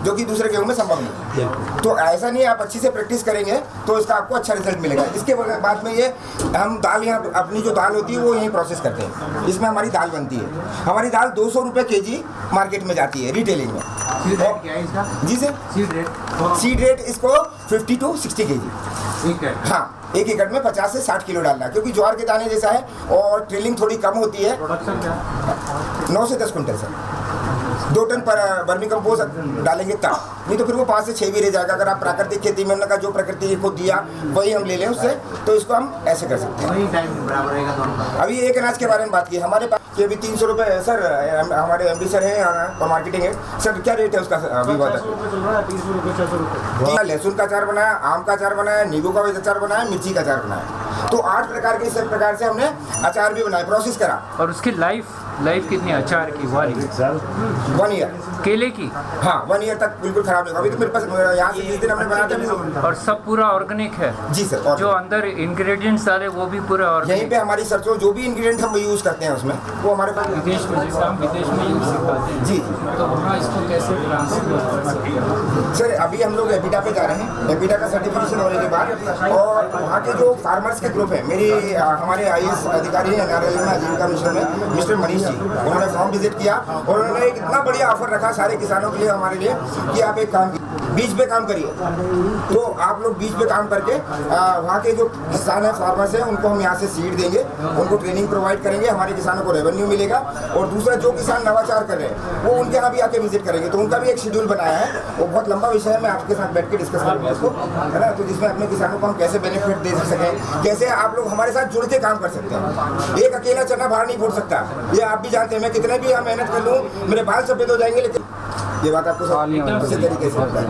G: जो कि दूसरे गेहूँ में संभव नहीं। तो ऐसा नहीं है, आप अच्छी से प्रैक्टिस करेंगे तो इसका आपको अच्छा रिजल्ट मिलेगा। इसके बाद में ये हम दाल, यहाँ अपनी जो दाल होती है वो यहीं प्रोसेस करते हैं। इसमें हमारी दाल बनती है। हमारी दाल 200 रुपये केजी मार्केट में जाती है रिटेलिंग में।
D: सीड रेट क्या है इसका?
G: जी सर, सीड रेट इसको 50 to 60 केजी। हाँ, 1 एकड़ में 50 से 60 किलो डालना है, क्योंकि ज्वार के दाने जैसा है और ट्रिलिंग थोड़ी कम होती है।
D: प्रोडक्शन क्या?
G: 9 से 10 कुंटल सर। 2 टन पर वर्मी कंपोस्ट डालेंगे तब, नहीं तो फिर वो 5 से 6 भी रह जाएगा। अगर आप प्राकृतिक खेती में का जो प्रकृति को दिया वही हम ले लें उससे, तो इसको हम ऐसे कर सकते हैं।
D: वही टाइम बराबर रहेगा दोनों का।
G: अभी एक अनाज के बारे में बात की, हमारे पास ये भी 300 रुपये है सर। हमारे MD सर हैं और मार्केटिंग है सर। क्या रेट है उसका अभी? बहुत है,
D: 300 रुपये 600 रुपये।
G: लहसुन का अचार बनाया, आम का अचार बनाया, नींबू का अचार बनाया, मिर्ची का अचार बनाया। तो 8 प्रकार के इस प्रकार से हमने अचार भी बनाए, प्रोसेस करा।
E: और उसकी लाइफ लाइफ कितनी अचार की वाली
G: 1 ईयर।
E: केले की
G: हाँ 1 ईयर तक बिल्कुल खराब नहीं होगा। अभी तो मेरे पास यहाँ से जिस दिन हमने बनाया था अभी
E: और सब पूरा ऑर्गेनिक है।
G: जी सर। और
E: जो अंदर इंग्रेडिएंट्स डाले वो भी पूरा
G: यहीं
E: ऑर्गेनिक।
G: पे हमारी सरसों जो भी इंग्रेडिएंट हम यूज़ करते हैं उसमें वो हमारे पास
E: विदेश में जैसे हम विदेश में यूज सिखाते हैं
G: जी
E: तो वहाँ इसको कैसे ट्रांसफर कर सकते हैं?
G: सर अभी हम लोग एपिडा पे जा रहे हैं। एपिडा का सर्टिफिकेशन होने के बाद और वहाँ के जो फार्मर्स के ग्रुप है हमारे IAS अधिकारी हैं NRL में आजीविका मिशन में मिस्टर मनीष जी, उन्होंने फॉर्म विजिट किया और उन्होंने एक इतना बढ़िया ऑफर रखा सारे किसानों के लिए हमारे लिए कि आप एक काम बीज पे काम करिए। तो आप लोग बीज पे काम करके वहाँ के जो किसान हैं फार्मर्स हैं उनको हम यहाँ से सीड देंगे, उनको ट्रेनिंग प्रोवाइड करेंगे, हमारे किसानों को रेवेन्यू मिलेगा। और दूसरा जो किसान नवाचार कर रहे हैं वो उनके यहाँ भी आके विजिट करेंगे। तो उनका भी एक शेड्यूल बनाया है, वो बहुत लंबा विषय है, मैं आपके साथ बैठ के डिस्कस करूँगा इसको, है ना। तो जिसमें अपने किसानों को हम कैसे बेनिफिट दे सकें, कैसे आप लोग हमारे साथ जुड़ के काम कर सकते हैं। एक अकेला चना बाहर नहीं फोड़ सकता, ये आप भी जानते हैं। मैं कितने भी मेहनत कर लूँ मेरे बाल सफेद हो जाएंगे, लेकिन ये बात आपको उसी तरीके से होता है।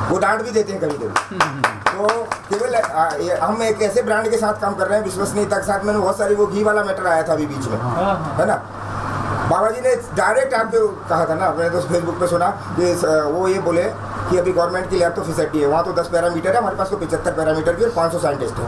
G: वो डांट भी देते हैं कभी कभी। तो केवल हम एक ऐसे ब्रांड के साथ काम कर रहे हैं विश्वसनीयता के साथ। मैंने बहुत सारी वो घी वाला मैटर आया था अभी बीच में, है ना। बाबा जी ने डायरेक्ट आपको कहा था ना, मैंने तो फेसबुक पे सुना कि वो ये बोले कि अभी गवर्नमेंट की लैब तो फैसिलिटी है, वहाँ तो 10 पैरामीटर है, हमारे पास तो 75 पैरामीटर की और 500 साइंटिस्ट है।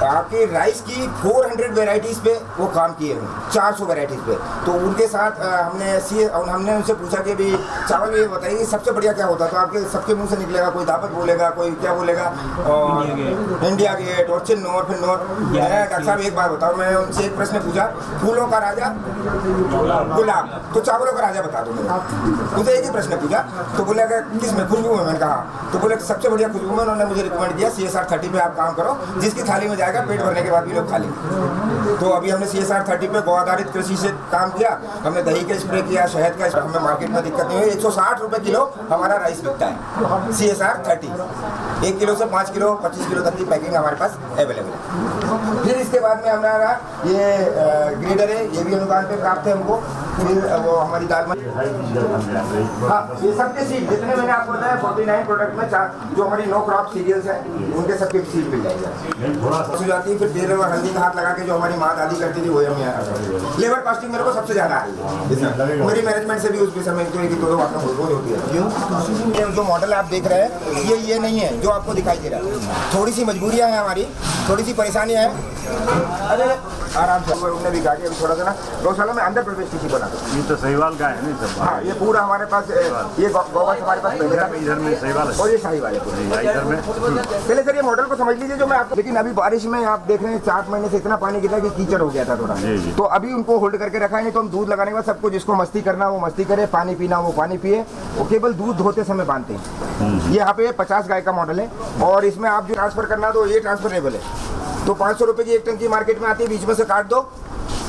G: आपके राइस की 400 वेराइटीज़ पे वो काम किए हैं, 400 वेराइटीज़ पे। तो उनके साथ हमने उनसे पूछा कि अभी चावल ये बताइए सबसे बढ़िया क्या होता, तो आपके सबके मुंह से निकलेगा, कोई दावत बोलेगा, कोई क्या बोलेगा, और इंडिया गेट और चिन्नौर फिर नौर। डॉक्टर साहब एक बात बताओ, मैं उनसे एक प्रश्न पूछा, फूलों का राजा गुलाब, तो चावलों का राजा बता दो मुझे। उनसे एक ही प्रश्न पूछा तो बोले किसमें, खुशबू में। मैंने कहा तो बोले सबसे बढ़िया खुशबू में। उन्होंने मुझे रिकमेंड किया CSR 30 पे आप काम करो, जिसकी थाली में जाएगा पेट भरने के बाद भी लोग खा लेंगे। तो अभी हमने CSR 30 पे गौ आधारित कृषि से काम किया, हमने दही का स्प्रे किया, शहद का, हमें मार्केट में दिक्कत नहीं हुई। 160 रुपये किलो हमारा राइस बिकता है CSR 30। 1 किलो से 5 किलो 25 किलो तक की पैकिंग हमारे पास अवेलेबल है। फिर इसके बाद में हमारा ये ग्रेडर है, ये भी अनुदान पे प्राप्त है हमको। फिर वो हमारी दाल में हाँ ये सबके सीड जितने मैंने आपको बताया 49 प्रोडक्ट में जो हमारी नो क्रॉप सीरियल्स हैं उनके सबके सीड मिल जाएगा जाती है। फिर देर हल्दी का हाथ लगा के जो हमारी माँ दादी करती थी वही हम यहाँ लेबर कॉस्टिंग मेरे को सबसे ज़्यादा आ रही है मेरी मैनेजमेंट से भी उस विषय में तो बातें रोज होती है। क्यों ये जो मॉडल आप देख रहे हैं ये नहीं है जो आपको दिखाई दे रहा है। थोड़ी सी मजबूरियाँ हैं हमारी, थोड़ी सी परेशानियाँ हैं। अरे आराम से उन्होंने भी कहा कि थोड़ा सा ना गौशाला में अंदर प्रवेश किसी बना दो।
I: ये तो सहीवाल का है ना सब।
G: हाँ ये पूरा हमारे पास ये गौवंश हमारे पास पहले था,
I: इधर में सहीवाल है
G: और ये शाहीवाल है
I: इधर में।
G: पहले सर ये मॉडल को समझ लीजिए जो मैं आपको, लेकिन अभी बारिश में आप देख रहे हैं 4 महीने से इतना पानी गिरा कि कीचड़ हो गया था थोड़ा। तो अभी उनको होल्ड करके रखा है, नहीं तो हम दूध लगाने के बाद सबको जिसको मस्ती करना वो मस्ती करे, पानी पीना वो पानी पिए। वो केवल दूध धोते समय बांधते हैं। ये यहाँ पे 50 गाय का मॉडल है और इसमें आप जो ट्रांसफर करना तो ये ट्रांसफरेबल है। तो 500 रुपये की 1 टन की मार्केट में आती है, बीच में से काट दो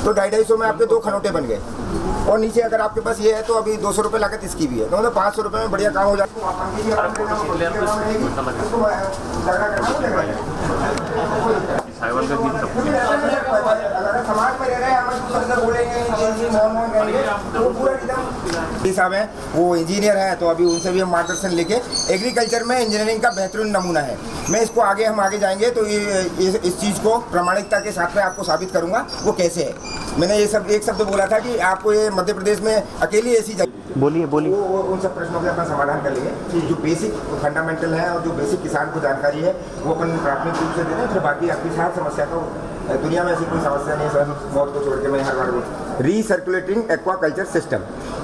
G: तो 250 में आपके 2 खनौटे बन गए। और नीचे अगर आपके पास ये है तो अभी 200 रुपये लागत इसकी भी है, तो 500 रुपये में बढ़िया काम हो जाता समाज में रह रहे हैं बोलेंगे साहब हैं वो इंजीनियर हैं, तो अभी उनसे भी हम मार्गदर्शन लेके एग्रीकल्चर में इंजीनियरिंग का बेहतरीन नमूना है। मैं इसको हम आगे जाएंगे तो ये इस चीज़ को प्रामाणिकता के साथ में आपको साबित करूंगा वो कैसे है। मैंने ये सब एक शब्द बोला था कि आपको ये मध्य प्रदेश में अकेली ऐसी जगह
C: बोलिए
G: वो उन सब प्रश्नों का अपना समाधान कर लेंगे। जो बेसिक फंडामेंटल है और जो बेसिक किसान को जानकारी है वो अपन प्राथमिक रूप से दे दें, फिर बाकी आपकी हर समस्या को दुनिया में ऐसी कोई समस्या नहीं है सर, मौत को छोड़ के मैं हर बार बोलूँ। रीसर्कुलेटिंग एक्वाकल्चर सिस्टम,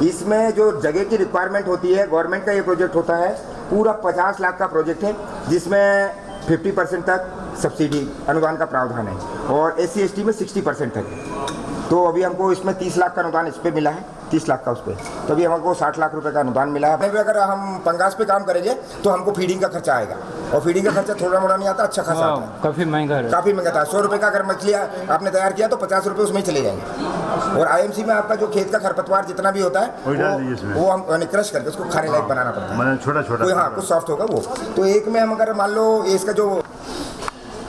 G: इसमें जो जगह की रिक्वायरमेंट होती है, गवर्नमेंट का ये प्रोजेक्ट होता है, पूरा 50 लाख का प्रोजेक्ट है जिसमें 50% तक सब्सिडी अनुदान का प्रावधान है और SC/ST में 60% तक है। तो अभी हमको इसमें 30 लाख का अनुदान इस पर मिला है, 30 लाख का उस पर, तो अभी हमको 60 लाख रुपए का अनुदान मिला है। अगर हम पंगास पे काम करेंगे तो हमको फीडिंग का खर्चा आएगा और फीडिंग का खर्चा थोड़ा मोड़ा नहीं आता, अच्छा खासा आता है,
E: काफ़ी महंगा है,
G: काफ़ी महंगा था। 100 रुपये का अगर मछली आपने तैयार किया तो 50 रुपये उसमें ही चले जाएंगे। और IMC में आपका जो खेत का खरपतवार जितना भी होता है वो हम क्रश करके उसको खाने लायक बनाना पड़ता है,
I: छोटा छोटा,
G: हाँ कुछ सॉफ्ट होगा वो। तो एक में हम अगर मान लो इसका जो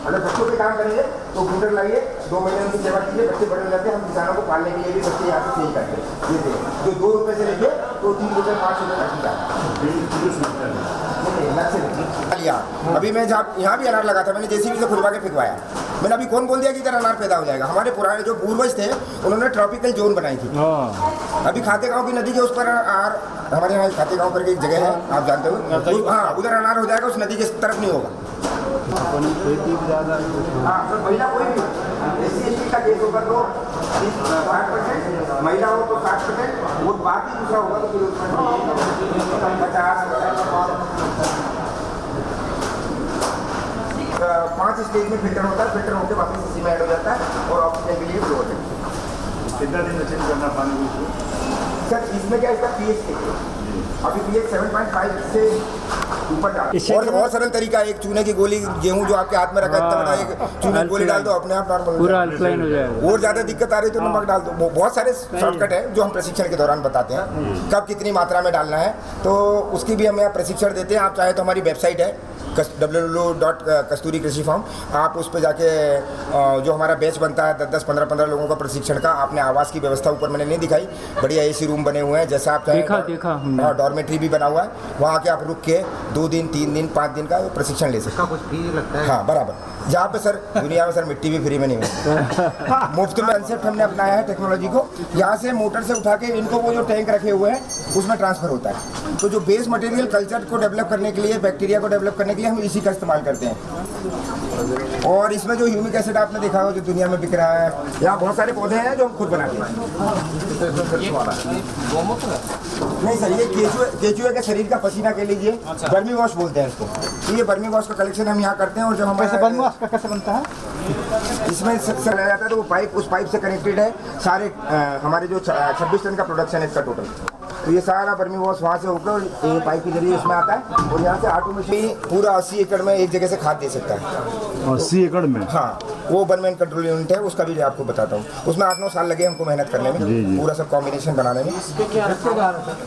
G: अगर बच्चों पे काम करेंगे तो कंप्यूटर लाइए, 2 महीने उनकी सेवा कीजिए, बच्चे बड़े हो जाते हैं। हम किसानों को पालने के लिए भी बच्चे यहाँ से सही करते हैं। ये जो 2 रुपये से लेके तो 3 रुपये 5 रुपये तक लिया। अभी मैं जहाँ यहाँ भी अनार लगा था, मैंने JCB से खुलवा के फेंकवाया। मैंने अभी कौन बोल दिया कि इधर अनार पैदा हो जाएगा? हमारे पुराने जो पूर्वज थे उन्होंने ट्रॉपिकल जोन बनाई थी। अभी खातेगांव की नदी के उस पर हमारे यहाँ खातेगांव करके एक जगह है, आप जानते हो, हाँ उधर अनार हो जाएगा, उस नदी के तरफ नहीं होगा। हाँ तो महिला कोई भी SC/ST का केस होगा तो 60%, महिला हो तो 60%, वो बाकी दूसरा होगा तो फिर उसमें 5 स्टेज में फिल्टर होता है, फिल्टर होकर वापस इसी में ऐड हो जाता है और ऑक्सीजन के लिए फ्लो होता है।
I: कितना दिन में चेंज करना पानी को?
G: सर इसमें क्या इसका pH अभी pH 7.5 से ऊपर डाल और सरल तरीका एक चूने की गोली गेहूं जो आपके हाथ में रखा है तब एक चूने की गोली डाल दो, अपने आप नॉर्मल
B: पूरा अल्कलाइन हो जाएगा।
G: और ज़्यादा दिक्कत आ रही तो नमक डाल दो। बहुत सारे शॉर्टकट है जो हम प्रशिक्षण के दौरान बताते हैं, कब कितनी मात्रा में डालना है, तो उसकी भी हम यहाँ प्रशिक्षण देते हैं। आप चाहे तो हमारी वेबसाइट है www.kasturi-कृषि-farm, आप उस पर जाके जो हमारा बैच बनता है 10, 15 लोगों का प्रशिक्षण का, आपने आवास की व्यवस्था ऊपर मैंने नहीं दिखाई, बढ़िया AC रूम बने हुए हैं, जैसा आप
B: देखा
G: हाँ डॉर्मेट्री भी बना हुआ है, वहाँ आके आप रुक के 2 दिन 3 दिन 5 दिन का प्रशिक्षण ले सकते हैं।
D: कुछ फी लगता है?
G: हाँ बराबर, जहाँ पे सर दुनिया में सर मिट्टी भी फ्री में नहीं मिलती। मुफ्त में कंसेप्ट हमने अपनाया है टेक्नोलॉजी को, यहाँ से मोटर से उठा के इनको वो जो टैंक रखे हुए हैं उसमें ट्रांसफर होता है। तो जो बेस मटेरियल कल्चर को डेवलप करने के लिए, बैक्टीरिया को डेवलप करने के लिए हम इसी का इस्तेमाल करते हैं। और इसमें जो ह्यूमिक एसिड आपने देखा हो जो दुनिया में बिक रहा है, यहाँ बहुत सारे पौधे हैं जो हम खुद बनाते हैं। नहीं सर, ये केचुए के शरीर का पसीना कह लीजिए, बर्मी वॉश बोलते हैं इसको। ये बर्मी वॉश का कलेक्शन हम यहाँ करते हैं। और जब हमारे बर्मी वॉश का कैसे बनता है, इसमें सर रह जाता है तो वो पाइप उस पाइप से कनेक्टेड है। सारे हमारे जो 26 टन का प्रोडक्शन है इसका टोटल, तो ये सारा बर्मी वॉश वहाँ से होकर ये पाइप के जरिए इसमें आता है और यहाँ से ऑटोमेटिकली पूरा 80 एकड़ में एक जगह से खाद दे सकता है।
I: 80 एकड़ में?
G: हाँ, वो 1 मैन कंट्रोल यूनिट है, उसका भी आपको बताता हूँ। उसमें 8-9 साल लगे हमको मेहनत करने में, पूरा सब कॉम्बिनेशन बनाने में।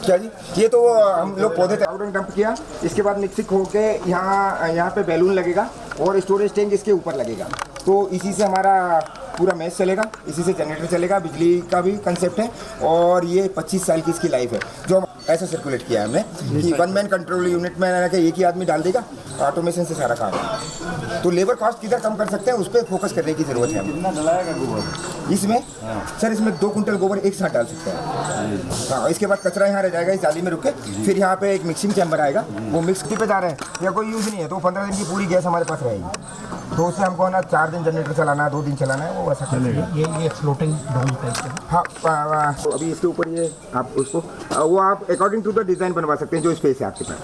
G: क्या जी, ये तो हम लोग पौधे डंप किया, इसके बाद मिक्सिंग होके यहाँ पे बैलून लगेगा और स्टोरेज टैंक इसके ऊपर लगेगा, तो इसी से हमारा पूरा मैच चलेगा, इसी से जनरेटर चलेगा, बिजली का भी कंसेप्ट है। और ये 25 साल की इसकी लाइफ है, जो ऐसा सर्कुलेट किया है हमने कि 1 मैन कंट्रोल यूनिट में एक ही आदमी डाल देगा, ऑटोमेशन से सारा काम है। तो लेबर कॉस्ट किधर कम कर सकते हैं उस पर फोकस करने की जरूरत है।
I: कितना डलाएगा गोबर
G: इसमें? सर इसमें 2 कुंटल गोबर एक साथ डाल सकते हैं। हाँ, इसके बाद कचरा यहाँ रह जाएगा इस जाली में रुक के, फिर यहाँ पे एक मिक्सिंग चैम्बर आएगा, वो मिक्स पे जा रहे हैं या कोई यूज़ नहीं है तो 15 दिन की पूरी गैस हमारे पास रहेगी। तो उससे हमको ना 4 दिन जनरेटर चलाना है, 2 दिन चलाना है, वो ऐसा चलेगा।
B: ये फ्लोटिंग डोम टाइप का।
G: हाँ, तो अभी इसके ऊपर ये आप उसको वो आप अकॉर्डिंग टू द डिज़ाइन बनवा सकते हैं जो स्पेस है आपके पास।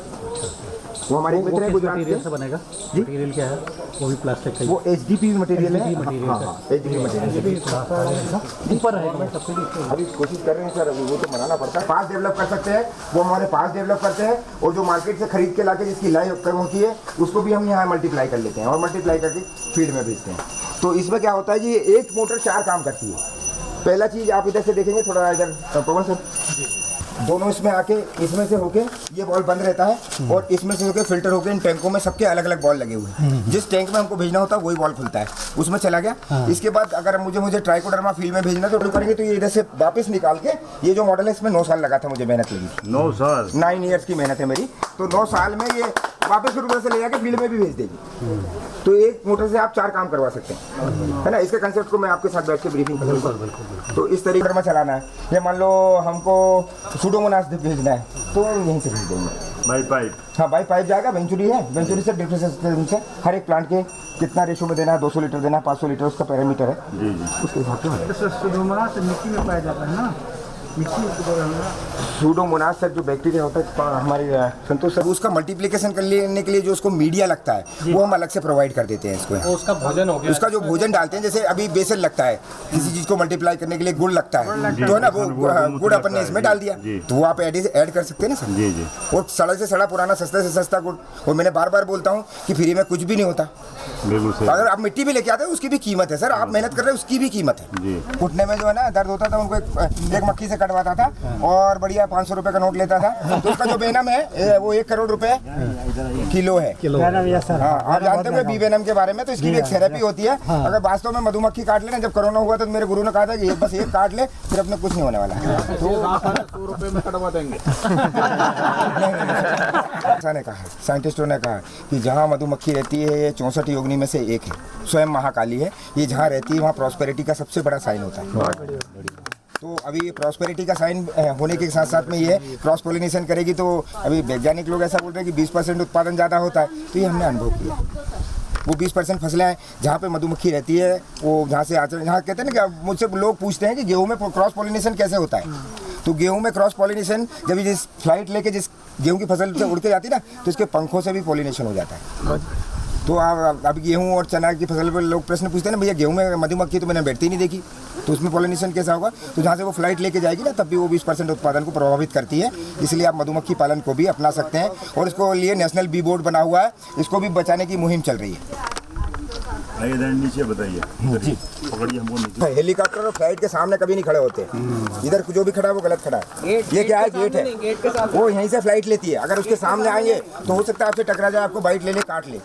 G: वो हमारे मित्र है गुजरात के।
B: से बनेगा मटेरियल क्या है? वो भी प्लास्टिक का।
G: वो HDP मटेरियल है।
B: हाँ,
G: HDP मटेरियल
B: ऊपर है।
G: अभी कोशिश कर रहे हैं सर, वो तो बनाना पड़ता है। पास डेवलप कर सकते हैं, वो हमारे पास डेवलप करते हैं, और जो मार्केट से खरीद के लाके जिसकी लाइफ कम होती है उसको भी हम यहाँ मल्टीप्लाई कर लेते हैं और मल्टीप्लाई करके फील्ड में भेजते हैं। तो इसमें क्या होता है कि एक मोटर 4 काम करती है। पहला चीज़ आप इधर से देखेंगे, थोड़ा इधर पवन सर, दोनों इसमें आके इसमें से होके ये बॉल बंद रहता है और इसमें से होके फिल्टर होके इन टैंकों में सबके अलग अलग बॉल लगे हुए हैं। जिस टैंक में हमको भेजना होता है वही बॉल खुलता है, उसमें चला गया। इसके बाद अगर मुझे ट्राइकोडर्मा फील्ड में भेजना तो करेंगे तो ये इधर से वापस निकाल के, ये जो मॉडल है इसमें 9 साल लगा था, मुझे मेहनत लगी।
I: 9 साल?
G: 9 ईयर्स की मेहनत है मेरी। तो 9 साल में ये वापस फिर उधर से ले जाके फील्ड में भी भेज देगी। तो एक मोटर से आप 4 काम करवा सकते हैं, है ना। इसके कंसेप्ट को मैं आपके साथ बैठ के ब्रीफिंग करूँगा। तो इस तरीके में चलाना है। ये मान लो हमको सूडोमोनास भेजना है तो यहीं से भेज देंगे
I: बाई पाइप।
G: हाँ, बाई पाइप जाएगा। वेंचुरी है, वेंचुरी से डिफरेंस से हर एक प्लांट के कितना रेशो में देना है, 200 लीटर देना है, 500 लीटर उसका पैरामीटर है।
I: जी जी,
G: उसके हिसाब से
B: सूडोमोनास मिट्टी में पाया जाता है ना,
G: सूडोमोनास सर जो बैक्टीरिया होता है हमारी संतोष सर, उसका मल्टीप्लिकेशन करने के लिए जो उसको मीडिया लगता है वो हम अलग से प्रोवाइड कर देते हैं इसको।
B: उसका भोजन हो गया,
G: उसका जो भोजन डालते हैं, जैसे अभी बेसन लगता है किसी चीज को मल्टीप्लाई करने के लिए, गुड़ लगता है तो है ना, वो गुड़ अपन ने इसमें डाल दिया तो वो आप ऐड कर सकते हैं ना सर।
I: जी जी।
G: और सड़ा से सड़ा पुराना, सस्ते से सस्ता गुड़। और मैंने बार बार बोलता हूँ कि फ्री में कुछ भी नहीं होता। अगर आप मिट्टी भी लेके आते हैं उसकी भी कीमत है सर, आप मेहनत कर रहे हैं उसकी भी कीमत है। घुटने में जो है ना दर्द होता था, उनको एक मक्खी से कटवाता था और बढ़िया 500 रुपए का नोट लेता था, तो उसका जो वेनम है वो 1 करोड़ रुपए किलो है। हाँ, आप जानते हो बी वेनम के बारे में, तो इसकी भी एक थेरेपी होती है। अगर वास्तव में मधुमक्खी काट लेना, जब कोरोना हुआ तो मेरे गुरु ने कहा था कि बस एक काट ले फिर अपने कुछ नहीं होने वाला है। तो
A: 100 रुपए में कटवा देंगे।
G: ऐसा ने कहा है, साइंटिस्टों ने कहा कि जहाँ मधुमक्खी रहती है 64 योगिनी उन्हीं में से एक है। स्वयं महाकाली है, ये जहाँ रहती है वहाँ प्रॉस्पेरिटी का सबसे बड़ा साइन होता है। तो अभी ये प्रॉस्पेरिटी का साइन होने के साथ साथ में ये क्रॉस पोलिनेशन करेगी, तो अभी वैज्ञानिक लोग ऐसा बोल रहे हैं कि 20% उत्पादन ज़्यादा होता है, तो ये हमने अनुभव किया। वो 20% फसलें हैं जहाँ पे मधुमक्खी रहती है, वो जहाँ से आचरण, जहाँ कहते हैं ना कि मुझसे लोग पूछते हैं कि गेहूं में क्रॉस पॉलिनेशन कैसे होता है, तो गेहूं में क्रॉस पॉलिनेशन जब जिस फ्लाइट लेके जिस गेहूं की फसल से उड़ के जाती है ना, तो इसके पंखों से भी पॉलिनेशन हो जाता है। तो अब गेहूं और चना की फसल पर लोग प्रश्न पूछते हैं ना, भैया गेहूं में मधुमक्खी तो मैंने बैठती नहीं देखी, तो उसमें पॉलिनेशन कैसा होगा? तो जहाँ से वो फ्लाइट लेके जाएगी ना, तब भी वो 20% उत्पादन को प्रभावित करती है। इसलिए आप मधुमक्खी पालन को भी अपना सकते हैं, और इसको लिए नेशनल बी बोर्ड बना हुआ है, इसको भी बचाने की मुहिम चल रही है।
I: नीचे बताइए जी, पकड़िए हमको नीचे।
G: हेलीकॉप्टर और फ्लाइट के सामने कभी नहीं खड़े होते, इधर जो भी खड़ा है वो गलत खड़ा है। ये क्या है? गेट है, वो यहीं से फ्लाइट लेती है। अगर उसके सामने आएंगे तो हो सकता है आपसे टकरा जाए, आपको बाइट ले ले, काट ले।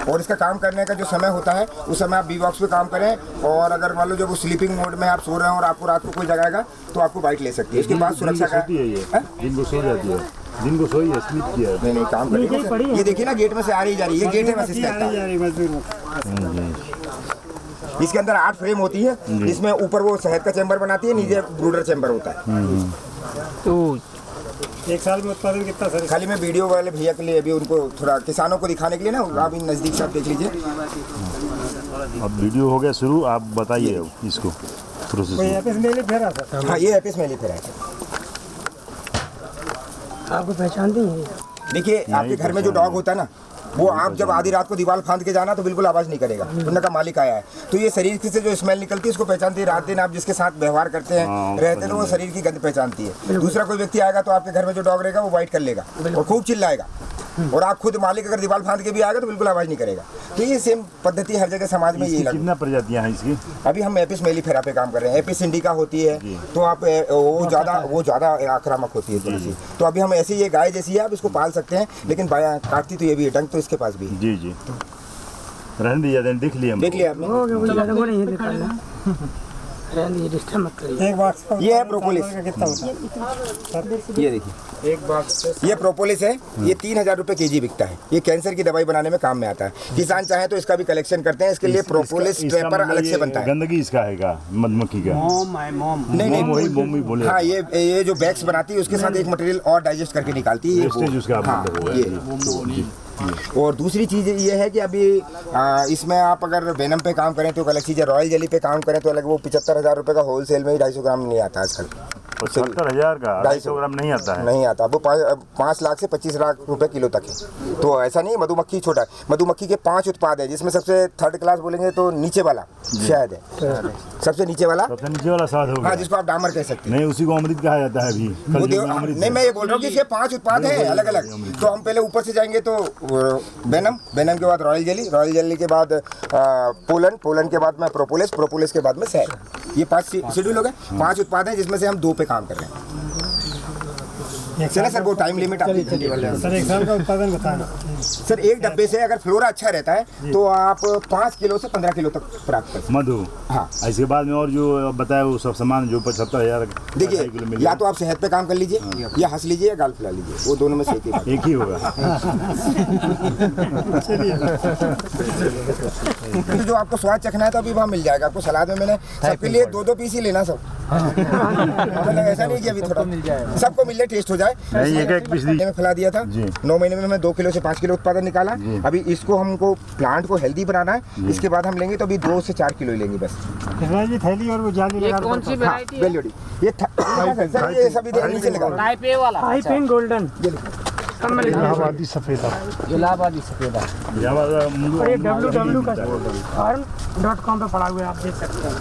G: और इसका काम करने का जो समय होता है उस समय आप बी बॉक्स पे काम करें, और अगर मान लो जब वो स्लीपिंग मोड में आप सो रहे हैं और आपको रात को कोई जगाएगा तो आपको बाइट ले सकती है। इसके बाद सुरक्षा का
I: दिन को सो जाती है, दिन को सोई है, स्लीप किया है।
G: नहीं काम करेगी। ये देखिए ना, गेट में से आ रही जा रही है, गेट है बस इसका। इसके अंदर 8 फ्रेम होती है, जिसमें ऊपर वो शहद का चैम्बर बनाती है, नीचे ब्रूडर चैम्बर होता है।
B: तो एक साल में उत्पादन कितना सर?
G: खाली मैं वीडियो वाले भैया के लिए अभी उनको थोड़ा किसानों को दिखाने के लिए ना, आप इन नज़दीक से आप देख लीजिए।
I: अब वीडियो हो गया शुरू, आप बताइए इसको प्रोसेस।
G: हाँ, ये एपिस मेलिफेरा है।
J: आपको पहचानते हैं?
G: देखिए, आपके घर में जो डॉग होता है ना, वो आप जब आधी रात को दीवार फांद के जाना तो बिल्कुल आवाज़ नहीं करेगा, उनका मालिक आया है। तो ये शरीर से जो स्मेल निकलती है उसको पहचानती है। रात दिन आप जिसके साथ व्यवहार करते हैं रहते हैं, तो वो शरीर की गंध पहचानती है। दूसरा कोई व्यक्ति आएगा तो आपके घर में जो डॉग रहेगा वो बाइट कर लेगा और खूब चिल्लाएगा, और आप खुद मालिक अगर दीवार फांद के भी आएगा तो बिल्कुल आवाज़ नहीं करेगा। तो ये सेम पद्धति हर जगह समाज में यही।
I: कितना प्रजातियाँ हैं इसकी?
G: अभी हम एपिस मेलिफेरा पे काम कर रहे हैं। एपिस इंडिका होती है, तो आप वो ज़्यादा आक्रामक होती है थोड़ी सी। तो अभी हम ऐसी, ये गाय जैसी है, आप इसको पाल सकते हैं, लेकिन काटती तो ये भी है, डंक तो इसके पास भी है।
I: जी जी, रहने दीजिए, देख लिया
G: आपने।
J: एक
B: बॉक्स
G: ये है प्रोपोलिस, ये देखिए,
B: एक बॉक्स
G: ये प्रोपोलिस है। ये 3000 रुपये केजी बिकता है। ये कैंसर की दवाई बनाने में काम में आता है। किसान चाहे तो इसका भी कलेक्शन करते हैं। इसके लिए प्रोपोलिस ट्रैपर अलग से बनता है।
I: गंदगी इसका है मधुमक्खी का?
G: नहीं,
I: बोले।
G: हाँ, ये जो बैग्स बनाती है उसके साथ एक मटेरियल और डाइजेस्ट करके निकालती है। और दूसरी चीज़ ये है कि अभी इसमें आप अगर वेनम पे काम करें तो अलग चीज़ है, रॉयल जेली पे काम करें तो अलग। वो 75,000 रुपये का होलसेल में ही 250 ग्राम नहीं आता आजकल।
I: 75,000 का 250 ग्राम नहीं आता है?
G: नहीं आता। वो 5 लाख से 25 लाख रुपए किलो तक है। तो ऐसा नहीं, मधुमक्खी छोटा है। मधुमक्खी के 5 उत्पाद है, जिसमें सबसे थर्ड क्लास बोलेंगे तो नीचे वाला शहद है। सबसे नीचे वाला
I: शहद होगा।
G: हाँ, जिसको आप डामर कह सकते हैं।
I: नहीं, उसी को अमृत कहा जाता है अभी।
G: नहीं, मैं ये बोल रहा हूँ कि इसके 5 उत्पाद हैं अलग अलग। तो हम पहले ऊपर से जाएंगे तो वेनम के बाद रॉयल जेली के बाद पोलन के बाद में प्रोपोलिस के बाद में शहद। ये 5 शेड्यूल हो गए। 5 उत्पाद हैं, जिसमें से हम 2 पे काम कर रहे हैं। चले सर, वो टाइम लिमिट आपकी
B: सर, एक साल का उत्पादन बताना
G: सर। एक डब्बे से अगर फ्लोरा अच्छा रहता है तो आप 5 किलो से 15 किलो तक प्राप्त कर सकते हैं
I: मधु।
G: हाँ,
I: इसके बाद में और जो बताया वो सब सामान जो 75,000।
G: देखिए, या तो आप शहद पे काम कर लीजिए या हंस लीजिए या गाल फुला लीजिए, वो दोनों में से एक ही
I: होगा।
G: तो जो आपको स्वाद चखना है तो अभी वहाँ मिल जाएगा आपको। सलाद में मैंने सबके लिए 2-2 पीस ही लेना सब। मतलब ऐसा नहीं कि अभी थोड़ा मिल जाए, सबको मिल जाए, टेस्ट हो जाए।
I: एक पीस
G: में फैला दिया था। 9 महीने में मैं 2 किलो से 5 किलो उत्पादन निकाला। अभी इसको हमको प्लांट को हेल्दी बनाना है। इसके बाद हम लेंगे तो अभी 2 से 4 किलो ही लेंगे बस।
B: थैली और वो जाली लगा।
J: कौन सी वैरायटी है?
G: ये सभी नीचे लगा।
J: टाइप ए वाला, टाइप इन गोल्डन,
B: इलाहाबादी सफेदा,
J: इलाहाबादी सफेदा।
B: और ये www.farm.com पे पड़ा हुआ है, आप देख सकते हैं।